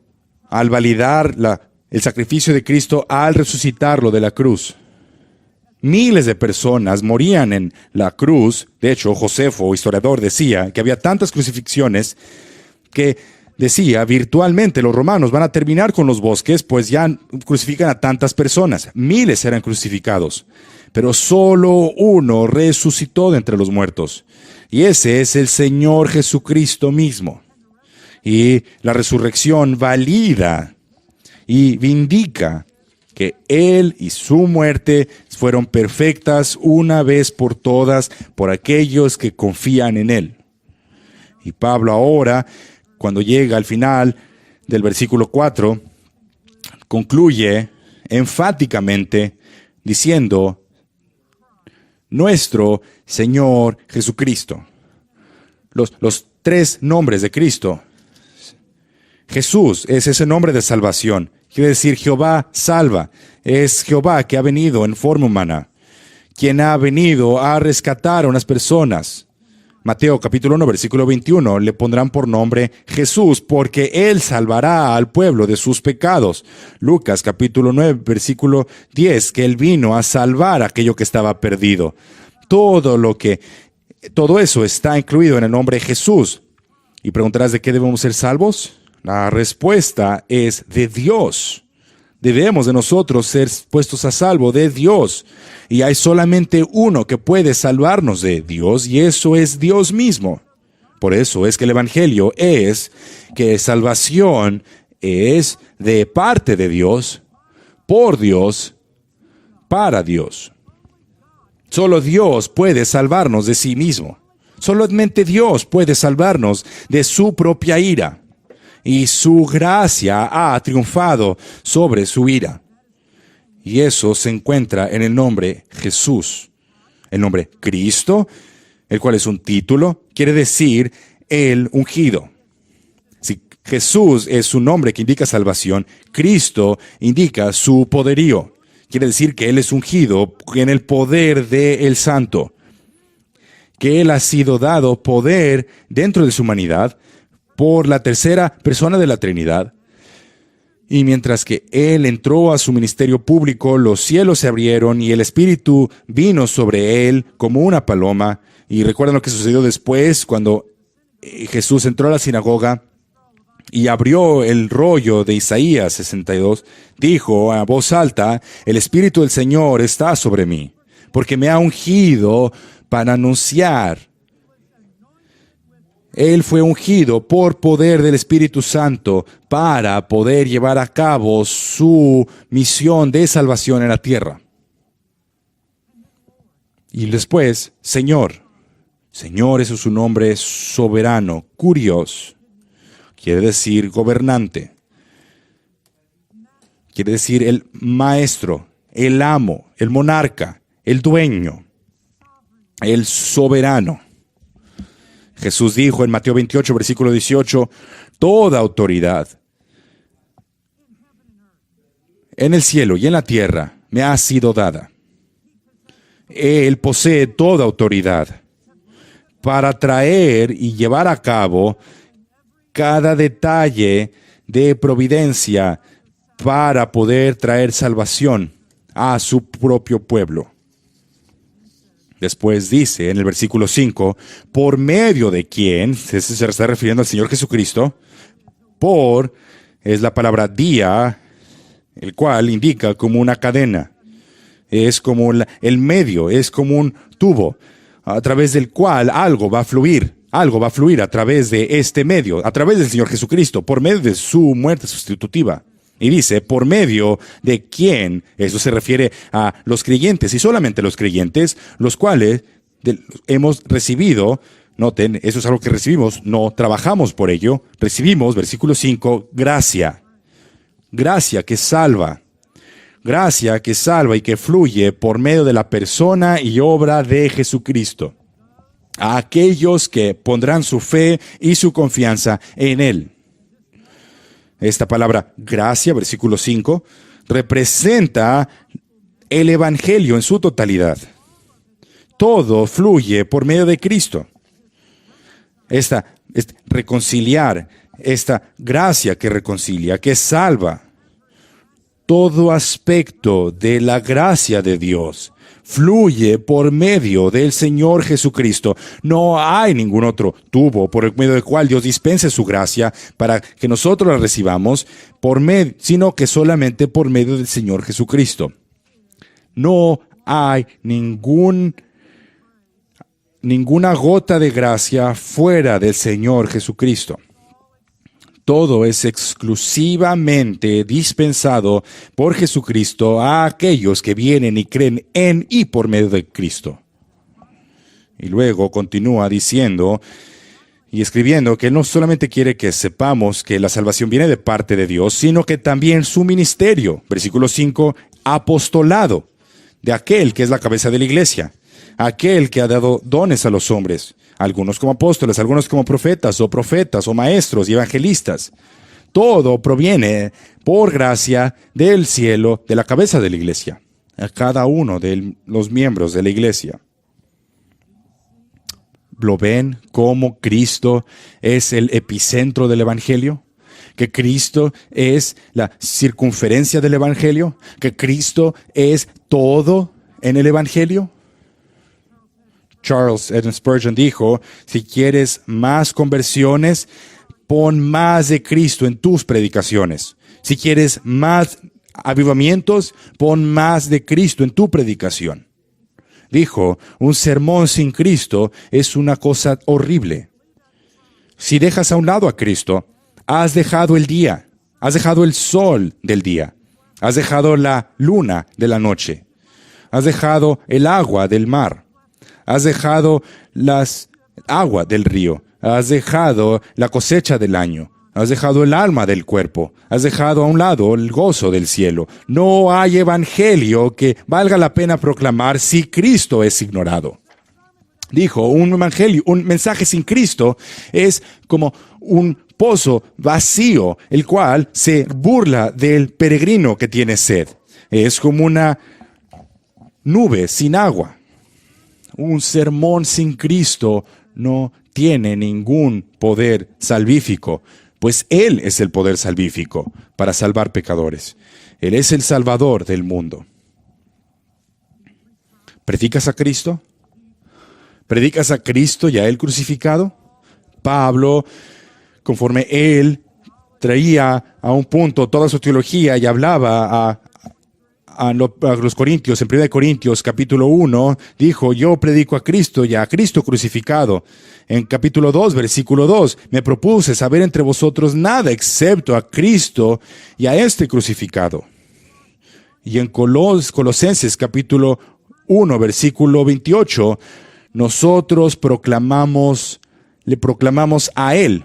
al validar el sacrificio de Cristo al resucitarlo de la cruz. Miles de personas morían en la cruz. De hecho, Josefo, historiador, decía que había tantas crucifixiones que decía, virtualmente los romanos van a terminar con los bosques, pues ya crucifican a tantas personas. Miles eran crucificados, pero solo uno resucitó de entre los muertos. Y ese es el Señor Jesucristo mismo. Y la resurrección valida y vindica que Él y su muerte fueron perfectas una vez por todas por aquellos que confían en Él. Y Pablo ahora, cuando llega al final del versículo 4, concluye enfáticamente diciendo, nuestro Señor Jesucristo. Los tres nombres de Cristo. Jesús es ese nombre de salvación. Quiere decir Jehová salva. Es Jehová que ha venido en forma humana, quien ha venido a rescatar a unas personas. Mateo capítulo 1, versículo 21, le pondrán por nombre Jesús, porque Él salvará al pueblo de sus pecados. Lucas capítulo 9, versículo 10, que Él vino a salvar a aquello que estaba perdido. Todo eso está incluido en el nombre Jesús. Y preguntarás, ¿de qué debemos ser salvos? La respuesta es de Dios. Debemos de nosotros ser puestos a salvo de Dios. Y hay solamente uno que puede salvarnos de Dios, y eso es Dios mismo. Por eso es que el Evangelio es que salvación es de parte de Dios, por Dios, para Dios. Solo Dios puede salvarnos de sí mismo. Solamente Dios puede salvarnos de su propia ira. Y su gracia ha triunfado sobre su ira. Y eso se encuentra en el nombre Jesús. El nombre Cristo, el cual es un título, quiere decir el ungido. Si Jesús es su nombre que indica salvación, Cristo indica su poderío. Quiere decir que Él es ungido en el poder del Santo. Que Él ha sido dado poder dentro de su humanidad por la tercera persona de la Trinidad. Y mientras que Él entró a su ministerio público, los cielos se abrieron y el Espíritu vino sobre Él como una paloma. Y recuerdan lo que sucedió después cuando Jesús entró a la sinagoga y abrió el rollo de Isaías 62. Dijo a voz alta, el Espíritu del Señor está sobre mí, porque me ha ungido para anunciar. Él fue ungido por poder del Espíritu Santo para poder llevar a cabo su misión de salvación en la tierra. Y después, Señor. Señor, eso es su nombre soberano, Kurios. Quiere decir gobernante. Quiere decir el maestro, el amo, el monarca, el dueño, el soberano. Jesús dijo en Mateo 28, versículo 18, toda autoridad en el cielo y en la tierra me ha sido dada. Él posee toda autoridad para traer y llevar a cabo cada detalle de providencia para poder traer salvación a su propio pueblo. Después dice en el versículo 5, por medio de quién, se está refiriendo al Señor Jesucristo, por es la palabra día, el cual indica como una cadena, es como el medio, es como un tubo, a través del cual algo va a fluir a través de este medio, a través del Señor Jesucristo, por medio de su muerte sustitutiva. Y dice, por medio de quién, eso se refiere a los creyentes, y solamente los creyentes, los cuales hemos recibido, noten, eso es algo que recibimos, no trabajamos por ello, recibimos, versículo 5, gracia. Gracia que salva. Gracia que salva y que fluye por medio de la persona y obra de Jesucristo. A aquellos que pondrán su fe y su confianza en Él. Esta palabra gracia, versículo 5, representa el Evangelio en su totalidad. Todo fluye por medio de Cristo. Reconciliar, esta gracia que reconcilia, que salva. Todo aspecto de la gracia de Dios fluye por medio del Señor Jesucristo. No hay ningún otro tubo por el medio del cual Dios dispense su gracia para que nosotros la recibamos, sino que solamente por medio del Señor Jesucristo. No hay ninguna gota de gracia fuera del Señor Jesucristo. Todo es exclusivamente dispensado por Jesucristo a aquellos que vienen y creen en y por medio de Cristo. Y luego continúa diciendo y escribiendo que Él no solamente quiere que sepamos que la salvación viene de parte de Dios, sino que también su ministerio, versículo 5, apostolado, de aquel que es la cabeza de la iglesia, aquel que ha dado dones a los hombres, algunos como apóstoles, algunos como profetas o maestros y evangelistas. Todo proviene por gracia del cielo, de la cabeza de la iglesia, a cada uno de los miembros de la iglesia. ¿Lo ven cómo Cristo es el epicentro del Evangelio? ¿Que Cristo es la circunferencia del Evangelio? ¿Que Cristo es todo en el Evangelio? Charles Eden Spurgeon dijo, si quieres más conversiones, pon más de Cristo en tus predicaciones. Si quieres más avivamientos, pon más de Cristo en tu predicación. Dijo, un sermón sin Cristo es una cosa horrible. Si dejas a un lado a Cristo, has dejado el día, has dejado el sol del día, has dejado la luna de la noche, has dejado el agua del mar, has dejado las agua del río, has dejado la cosecha del año, has dejado el alma del cuerpo, has dejado a un lado el gozo del cielo. No hay evangelio que valga la pena proclamar si Cristo es ignorado. Dijo, un evangelio, un mensaje sin Cristo es como un pozo vacío, el cual se burla del peregrino que tiene sed. Es como una nube sin agua. Un sermón sin Cristo no tiene ningún poder salvífico, pues Él es el poder salvífico para salvar pecadores. Él es el Salvador del mundo. ¿Predicas a Cristo? ¿Predicas a Cristo y a Él crucificado? Pablo, conforme él traía a un punto toda su teología y hablaba a los Corintios, en 1 Corintios capítulo 1, dijo, yo predico a Cristo y a Cristo crucificado. En capítulo 2, versículo 2, me propuse saber entre vosotros nada excepto a Cristo y a este crucificado. Y en Colosenses capítulo 1, versículo 28, nosotros le proclamamos a Él.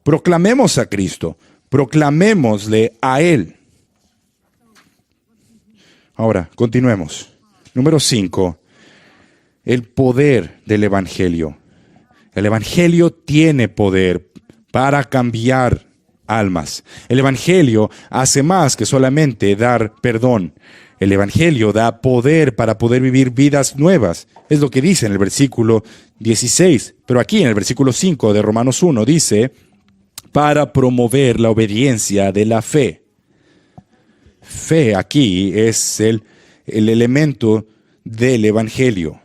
Proclamemos a Cristo, proclamémosle a Él. Ahora, continuemos. Número 5, el poder del Evangelio. El Evangelio tiene poder para cambiar almas. El Evangelio hace más que solamente dar perdón. El Evangelio da poder para poder vivir vidas nuevas. Es lo que dice en el versículo 16. Pero aquí en el versículo 5 de Romanos 1 dice, para promover la obediencia de la fe. Fe aquí es el elemento del Evangelio.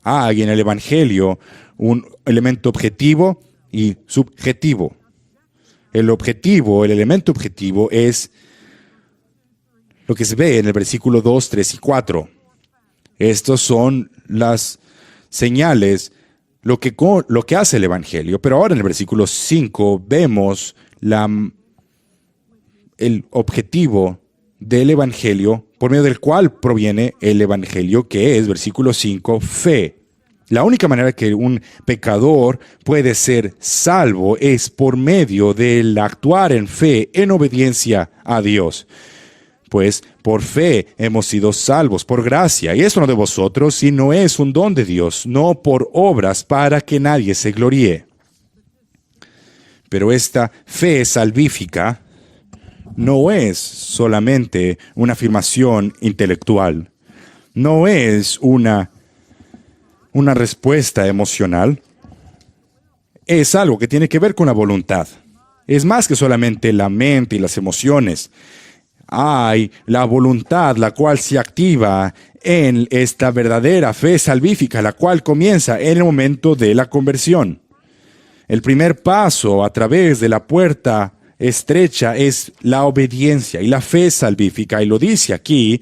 Hay en el Evangelio un elemento objetivo y subjetivo. El elemento objetivo es lo que se ve en el versículo 2, 3 y 4. Estos son las señales, lo que hace el Evangelio. Pero ahora en el versículo 5 vemos el objetivo del Evangelio, por medio del cual proviene el Evangelio, que es, versículo 5, fe. La única manera que un pecador puede ser salvo es por medio del actuar en fe, en obediencia a Dios. Pues por fe hemos sido salvos, por gracia, y esto no de vosotros, sino es un don de Dios, no por obras para que nadie se gloríe. Pero esta fe salvífica no es solamente una afirmación intelectual, no es una respuesta emocional, es algo que tiene que ver con la voluntad. Es más que solamente la mente y las emociones. Hay la voluntad, la cual se activa en esta verdadera fe salvífica, la cual comienza en el momento de la conversión. El primer paso a través de la puerta estrecha es la obediencia y la fe salvífica, y lo dice aquí,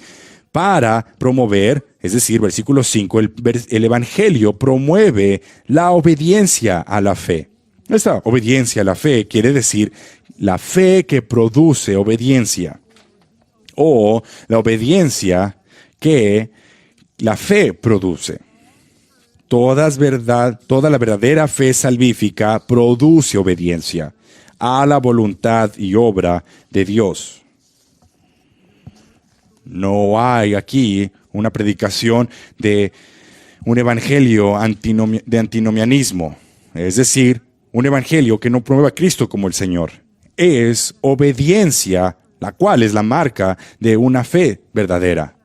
para promover, es decir, versículo 5, el Evangelio promueve la obediencia a la fe. Esta obediencia a la fe quiere decir la fe que produce obediencia, o la obediencia que la fe produce. Toda la verdadera fe salvífica produce obediencia a la voluntad y obra de Dios. No hay aquí una predicación de un evangelio de antinomianismo, es decir, un evangelio que no promueva a Cristo como el Señor. Es obediencia, la cual es la marca de una fe verdadera.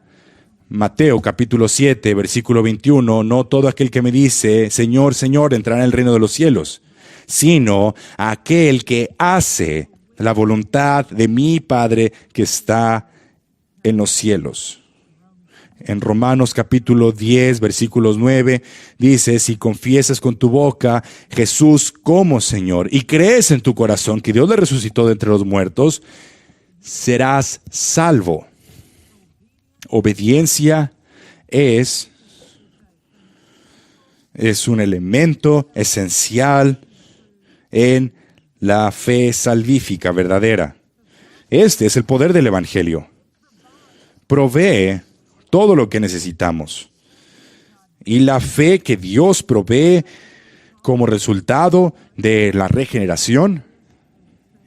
Mateo capítulo 7, versículo 21, no todo aquel que me dice, Señor, Señor, entrará en el reino de los cielos, sino aquel que hace la voluntad de mi Padre que está en los cielos. En Romanos capítulo 10, versículos 9, dice, si confiesas con tu boca Jesús como Señor y crees en tu corazón que Dios le resucitó de entre los muertos, serás salvo. Obediencia es un elemento esencial en la fe salvífica verdadera. Este es el poder del Evangelio. Provee todo lo que necesitamos. Y la fe que Dios provee como resultado de la regeneración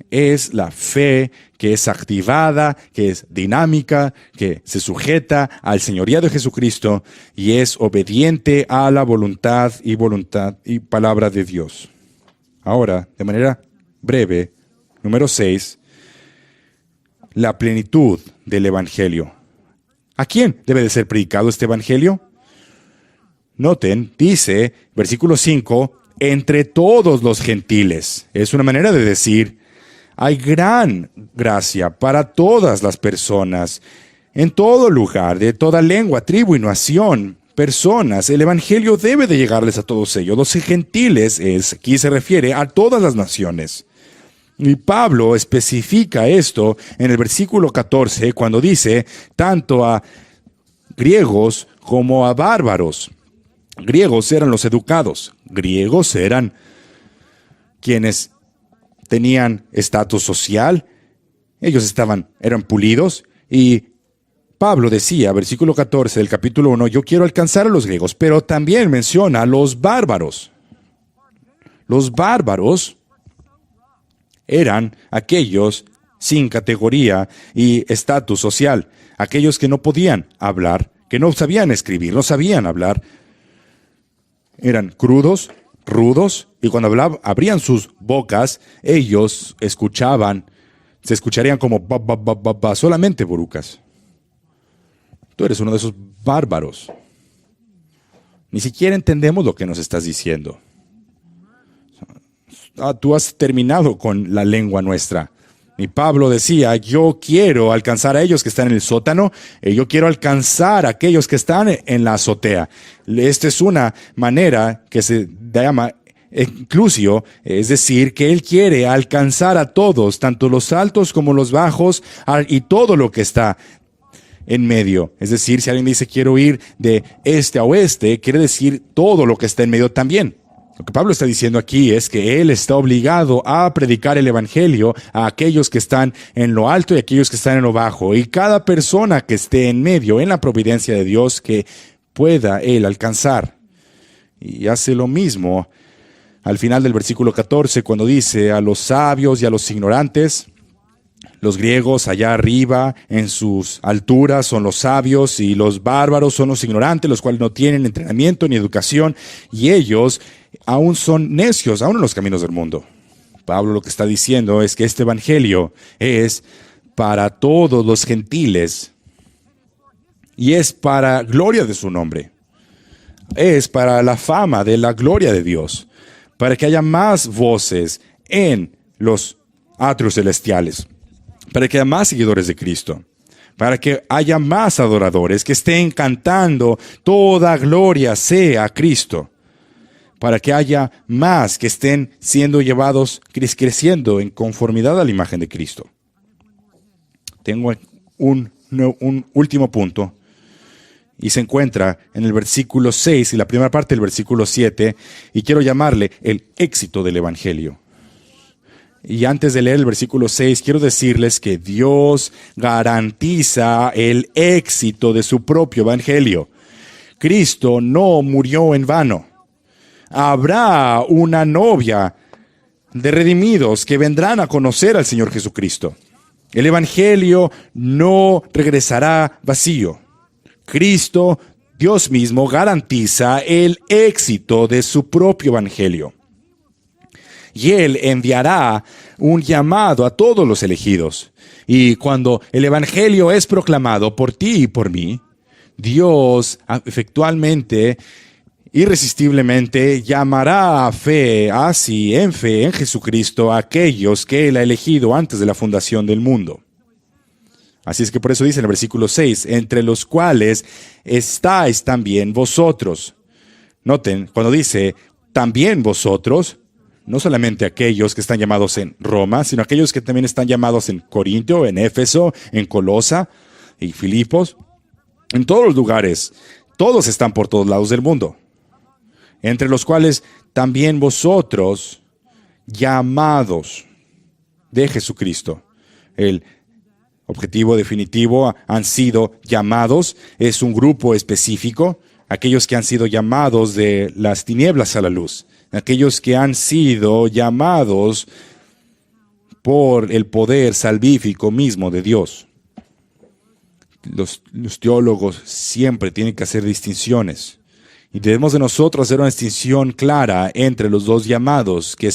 es la fe que es activada, que es dinámica, que se sujeta al señorío de Jesucristo y es obediente a la voluntad y palabra de Dios. Ahora, de manera breve, número 6, la plenitud del Evangelio. ¿A quién debe de ser predicado este Evangelio? Noten, dice, versículo 5, entre todos los gentiles. Es una manera de decir, hay gran gracia para todas las personas, en todo lugar, de toda lengua, tribu y nación, personas. El Evangelio debe de llegarles a todos ellos. Los gentiles, aquí se refiere a todas las naciones. Y Pablo especifica esto en el versículo 14, cuando dice, tanto a griegos como a bárbaros. Griegos eran los educados. Griegos eran quienes tenían estatus social, ellos eran pulidos, y Pablo decía, versículo 14 del capítulo 1, yo quiero alcanzar a los griegos, pero también menciona a los bárbaros. Los bárbaros eran aquellos sin categoría y estatus social, aquellos que no podían hablar, que no sabían escribir, no sabían hablar, eran crudos, rudos, y cuando abrían sus bocas, ellos se escucharían como solamente burucas. Tú eres uno de esos bárbaros. Ni siquiera entendemos lo que nos estás diciendo. Tú has terminado con la lengua nuestra. Y Pablo decía, yo quiero alcanzar a ellos que están en el sótano, yo quiero alcanzar a aquellos que están en la azotea. Esta es una manera que se llama inclusio, es decir, que él quiere alcanzar a todos, tanto los altos como los bajos, y todo lo que está en medio. Es decir, si alguien dice quiero ir de este a oeste, quiere decir todo lo que está en medio también. Lo que Pablo está diciendo aquí es que él está obligado a predicar el evangelio a aquellos que están en lo alto y a aquellos que están en lo bajo. Y cada persona que esté en medio, en la providencia de Dios, que pueda él alcanzar. Y hace lo mismo al final del versículo 14, cuando dice a los sabios y a los ignorantes. Los griegos allá arriba, en sus alturas, son los sabios, y los bárbaros son los ignorantes, los cuales no tienen entrenamiento ni educación, y ellos aún son necios, aún en los caminos del mundo. Pablo lo que está diciendo es que este evangelio es para todos los gentiles, y es para gloria de su nombre. Es para la fama de la gloria de Dios, para que haya más voces en los atrios celestiales, para que haya más seguidores de Cristo, para que haya más adoradores que estén cantando toda gloria sea a Cristo, para que haya más que estén siendo llevados, creciendo en conformidad a la imagen de Cristo. Tengo un último punto, Y se encuentra en el versículo 6 y la primera parte del versículo 7, y quiero llamarle el éxito del Evangelio. Y antes de leer el versículo 6, quiero decirles que Dios garantiza el éxito de su propio Evangelio. Cristo no murió en vano. Habrá una novia de redimidos que vendrán a conocer al Señor Jesucristo. El Evangelio no regresará vacío. Cristo, Dios mismo, garantiza el éxito de su propio Evangelio. Y Él enviará un llamado a todos los elegidos. Y cuando el Evangelio es proclamado por ti y por mí, Dios efectualmente, irresistiblemente, llamará a fe, así en fe en Jesucristo, a aquellos que Él ha elegido antes de la fundación del mundo. Así es que por eso dice en el versículo 6, entre los cuales estáis también vosotros. Noten, cuando dice también vosotros, no solamente aquellos que están llamados en Roma, sino aquellos que también están llamados en Corinto, en Éfeso, en Colosa y Filipos. En todos los lugares, todos están por todos lados del mundo. Entre los cuales también vosotros, llamados de Jesucristo. El objetivo definitivo, han sido llamados, es un grupo específico, aquellos que han sido llamados de las tinieblas a la luz, aquellos que han sido llamados por el poder salvífico mismo de Dios. Los teólogos siempre tienen que hacer distinciones. Y debemos de nosotros hacer una distinción clara entre los dos llamados que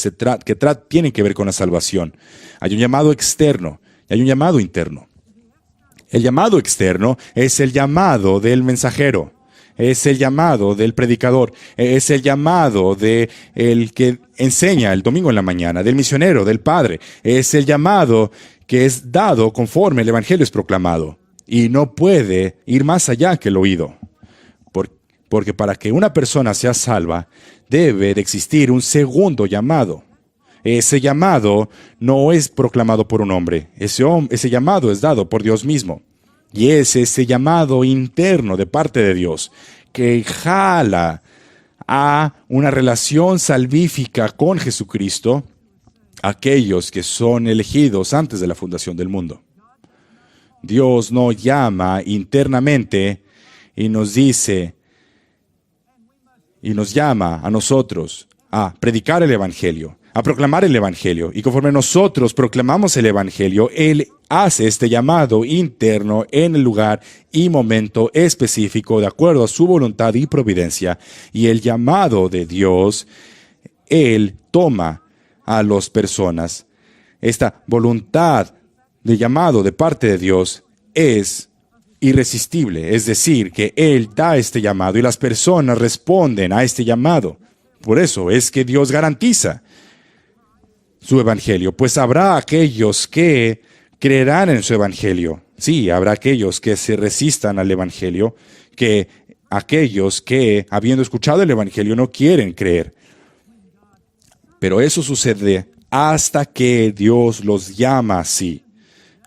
tienen que ver con la salvación. Hay un llamado externo y hay un llamado interno. El llamado externo es el llamado del mensajero, es el llamado del predicador, es el llamado del que enseña el domingo en la mañana, del misionero, del padre. Es el llamado que es dado conforme el evangelio es proclamado. Y no puede ir más allá que el oído. Porque para que una persona sea salva, debe de existir un segundo llamado. Ese llamado no es proclamado por un hombre. Ese llamado es dado por Dios mismo. Y es ese llamado interno de parte de Dios que jala a una relación salvífica con Jesucristo a aquellos que son elegidos antes de la fundación del mundo. Dios no llama internamente y nos dice y nos llama a nosotros a predicar el Evangelio, a proclamar el Evangelio. Y conforme nosotros proclamamos el Evangelio, Él hace este llamado interno en el lugar y momento específico de acuerdo a su voluntad y providencia. Y el llamado de Dios, Él toma a las personas. Esta voluntad de llamado de parte de Dios es irresistible, es decir, que Él da este llamado y las personas responden a este llamado. Por eso es que Dios garantiza su evangelio, pues habrá aquellos que creerán en su evangelio. Sí, habrá aquellos que se resistan al evangelio, que aquellos que, habiendo escuchado el evangelio, no quieren creer. Pero eso sucede hasta que Dios los llama así.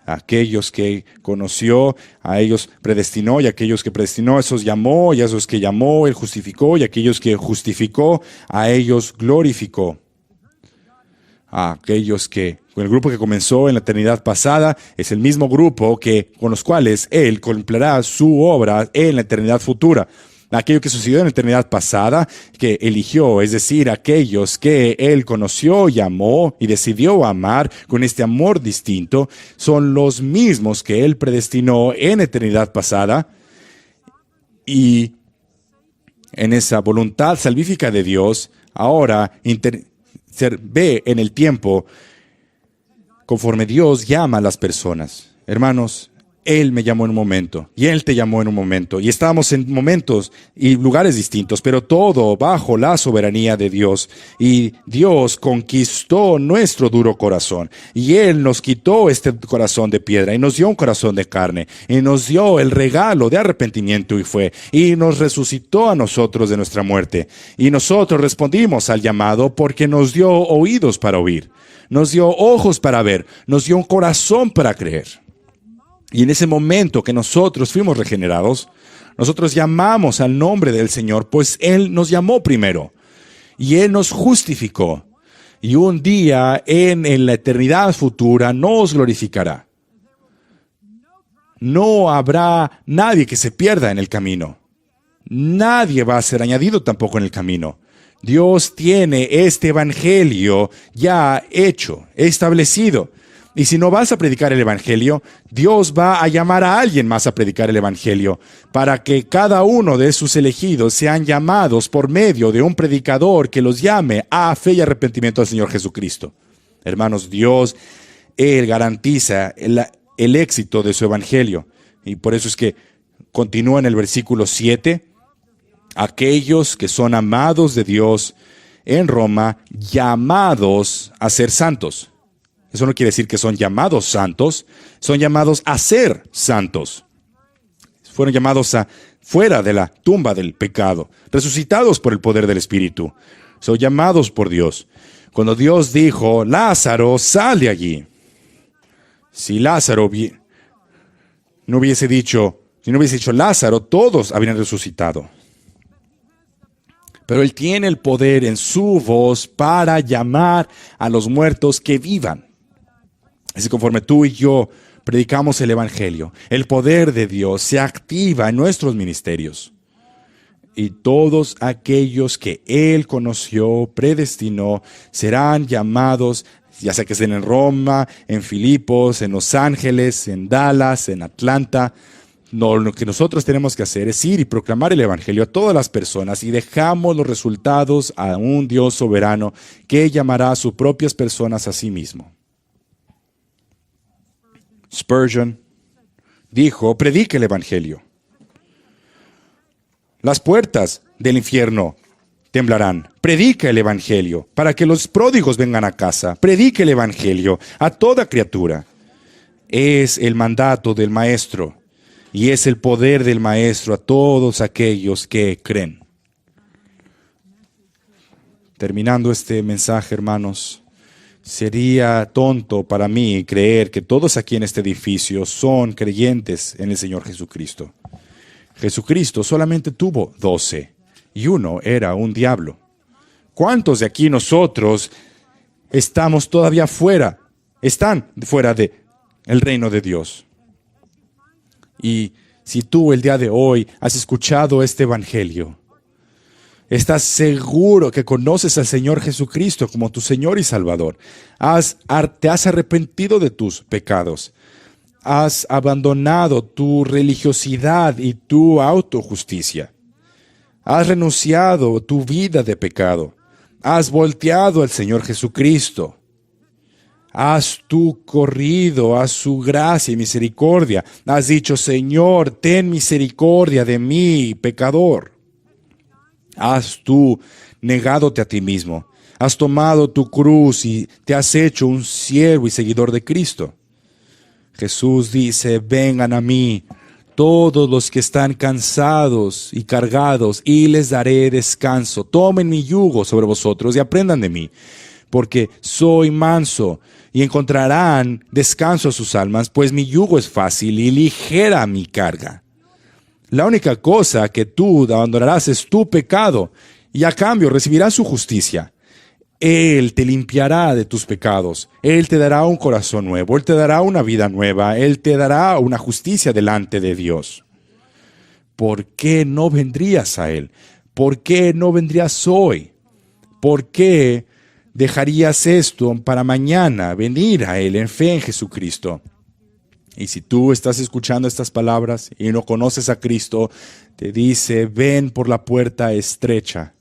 Aquellos que conoció, a ellos predestinó, y aquellos que predestinó, a esos llamó, y a esos que llamó, Él justificó, y aquellos que justificó, a ellos glorificó. A aquellos que, con el grupo que comenzó en la eternidad pasada, es el mismo grupo con los cuales Él cumplirá su obra en la eternidad futura. Aquello que sucedió en la eternidad pasada, que eligió, es decir, aquellos que Él conoció, llamó y decidió amar con este amor distinto, son los mismos que Él predestinó en eternidad pasada. Y en esa voluntad salvífica de Dios, ahora se ve en el tiempo conforme Dios llama a las personas. Hermanos, Él me llamó en un momento, y Él te llamó en un momento, y estábamos en momentos y lugares distintos, pero todo bajo la soberanía de Dios. Y Dios conquistó nuestro duro corazón, y Él nos quitó este corazón de piedra, y nos dio un corazón de carne, y nos dio el regalo de arrepentimiento y nos resucitó a nosotros de nuestra muerte. Y nosotros respondimos al llamado porque nos dio oídos para oír, nos dio ojos para ver, nos dio un corazón para creer. Y en ese momento que nosotros fuimos regenerados, Nosotros llamamos al nombre del Señor, pues Él nos llamó primero y Él nos justificó. Y un día en la eternidad futura nos glorificará. No habrá nadie que se pierda en el camino. Nadie va a ser añadido tampoco en el camino. Dios tiene este evangelio ya hecho, establecido. Y si no vas a predicar el evangelio, Dios va a llamar a alguien más a predicar el evangelio, para que cada uno de sus elegidos sean llamados por medio de un predicador que los llame a fe y arrepentimiento al Señor Jesucristo. Hermanos, Dios, Él garantiza el éxito de su evangelio. Y por eso es que continúa en el versículo 7, aquellos que son amados de Dios en Roma, llamados a ser santos. Eso no quiere decir que son llamados santos, son llamados a ser santos. Fueron llamados a fuera de la tumba del pecado, resucitados por el poder del Espíritu. Son llamados por Dios. Cuando Dios dijo, Lázaro, sal de allí. Si Lázaro no hubiese dicho Lázaro, todos habrían resucitado. Pero Él tiene el poder en su voz para llamar a los muertos que vivan. Así conforme tú y yo predicamos el evangelio, el poder de Dios se activa en nuestros ministerios. Y todos aquellos que Él conoció, predestinó, serán llamados, ya sea que estén en Roma, en Filipos, en Los Ángeles, en Dallas, en Atlanta. No, lo que nosotros tenemos que hacer es ir y proclamar el evangelio a todas las personas y dejamos los resultados a un Dios soberano que llamará a sus propias personas a sí mismo. Spurgeon dijo, predique el evangelio. Las puertas del infierno temblarán. Predica el evangelio para que los pródigos vengan a casa. Predique el evangelio a toda criatura. Es el mandato del maestro y es el poder del maestro a todos aquellos que creen. Terminando este mensaje, hermanos, sería tonto para mí creer que todos aquí en este edificio son creyentes en el Señor Jesucristo. Jesucristo solamente tuvo 12 y uno era un diablo. ¿Cuántos de aquí nosotros estamos todavía están fuera del reino de Dios? Y si tú el día de hoy has escuchado este evangelio, estás seguro que conoces al Señor Jesucristo como tu Señor y Salvador. Te has arrepentido de tus pecados. Has abandonado tu religiosidad y tu autojusticia. Has renunciado tu vida de pecado. Has volteado al Señor Jesucristo. Has tú corrido a su gracia y misericordia. Has dicho, Señor, ten misericordia de mí, pecador. Has tú negándote a ti mismo. Has tomado tu cruz y te has hecho un siervo y seguidor de Cristo. Jesús dice, vengan a mí todos los que están cansados y cargados, y les daré descanso. Tomen mi yugo sobre vosotros y aprendan de mí, porque soy manso, y encontrarán descanso a sus almas, pues mi yugo es fácil y ligera mi carga. La única cosa que tú abandonarás es tu pecado, y a cambio recibirás su justicia. Él te limpiará de tus pecados. Él te dará un corazón nuevo. Él te dará una vida nueva. Él te dará una justicia delante de Dios. ¿Por qué no vendrías a Él? ¿Por qué no vendrías hoy? ¿Por qué dejarías esto para mañana venir a Él en fe en Jesucristo? Y si tú estás escuchando estas palabras y no conoces a Cristo, te dice, ven por la puerta estrecha.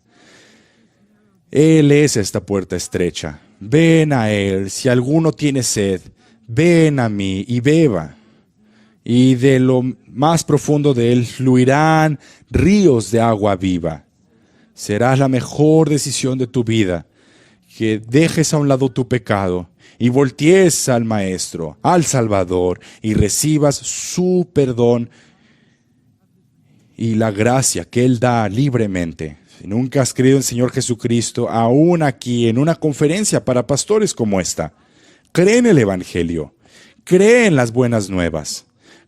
Él es esta puerta estrecha. Ven a Él. Si alguno tiene sed, ven a mí y beba. Y de lo más profundo de Él fluirán ríos de agua viva. Será la mejor decisión de tu vida, que dejes a un lado tu pecado y voltees al Maestro, al Salvador, y recibas su perdón y la gracia que Él da libremente. Si nunca has creído en el Señor Jesucristo, aún aquí en una conferencia para pastores como esta, cree en el Evangelio, cree en las buenas nuevas,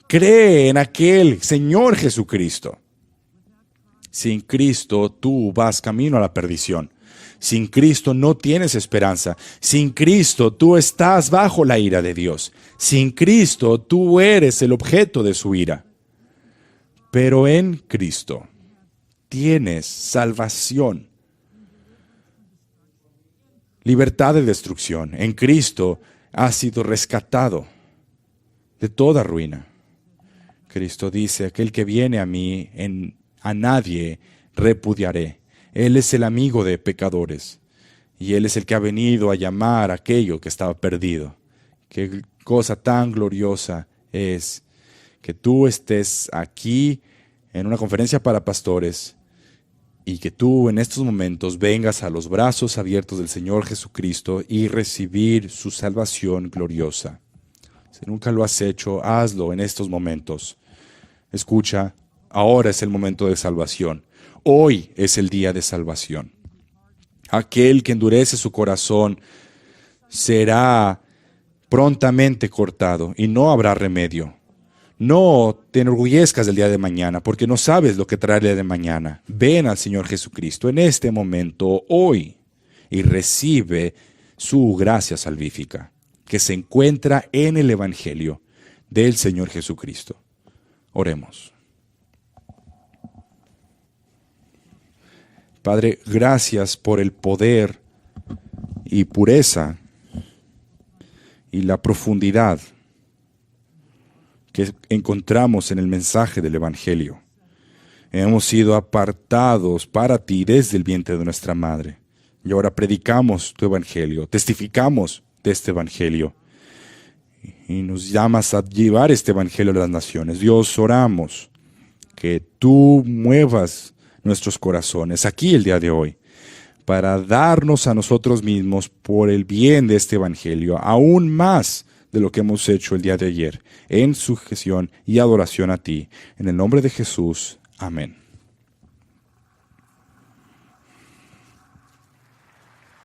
cree en aquel Señor Jesucristo. Sin Cristo tú vas camino a la perdición. Sin Cristo no tienes esperanza. Sin Cristo tú estás bajo la ira de Dios. Sin Cristo tú eres el objeto de su ira. Pero en Cristo tienes salvación, libertad de destrucción. En Cristo has sido rescatado de toda ruina. Cristo dice, aquel que viene a mí, a nadie repudiaré. Él es el amigo de pecadores y Él es el que ha venido a llamar a aquello que estaba perdido. Qué cosa tan gloriosa es que tú estés aquí en una conferencia para pastores y que tú en estos momentos vengas a los brazos abiertos del Señor Jesucristo y recibir su salvación gloriosa. Si nunca lo has hecho, hazlo en estos momentos. Escucha, ahora es el momento de salvación. Hoy es el día de salvación. Aquel que endurece su corazón será prontamente cortado y no habrá remedio. No te enorgullezcas del día de mañana, porque no sabes lo que traerá el día de mañana. Ven al Señor Jesucristo en este momento, hoy, y recibe su gracia salvífica, que se encuentra en el Evangelio del Señor Jesucristo. Oremos. Padre, gracias por el poder y pureza y la profundidad que encontramos en el mensaje del Evangelio. Hemos sido apartados para ti desde el vientre de nuestra madre. Y ahora predicamos tu Evangelio, testificamos de este Evangelio. Y nos llamas a llevar este Evangelio a las naciones. Dios, oramos que tú muevas nuestros corazones aquí el día de hoy, para darnos a nosotros mismos por el bien de este Evangelio, aún más de lo que hemos hecho el día de ayer, en sujeción y adoración a ti. En el nombre de Jesús. Amén.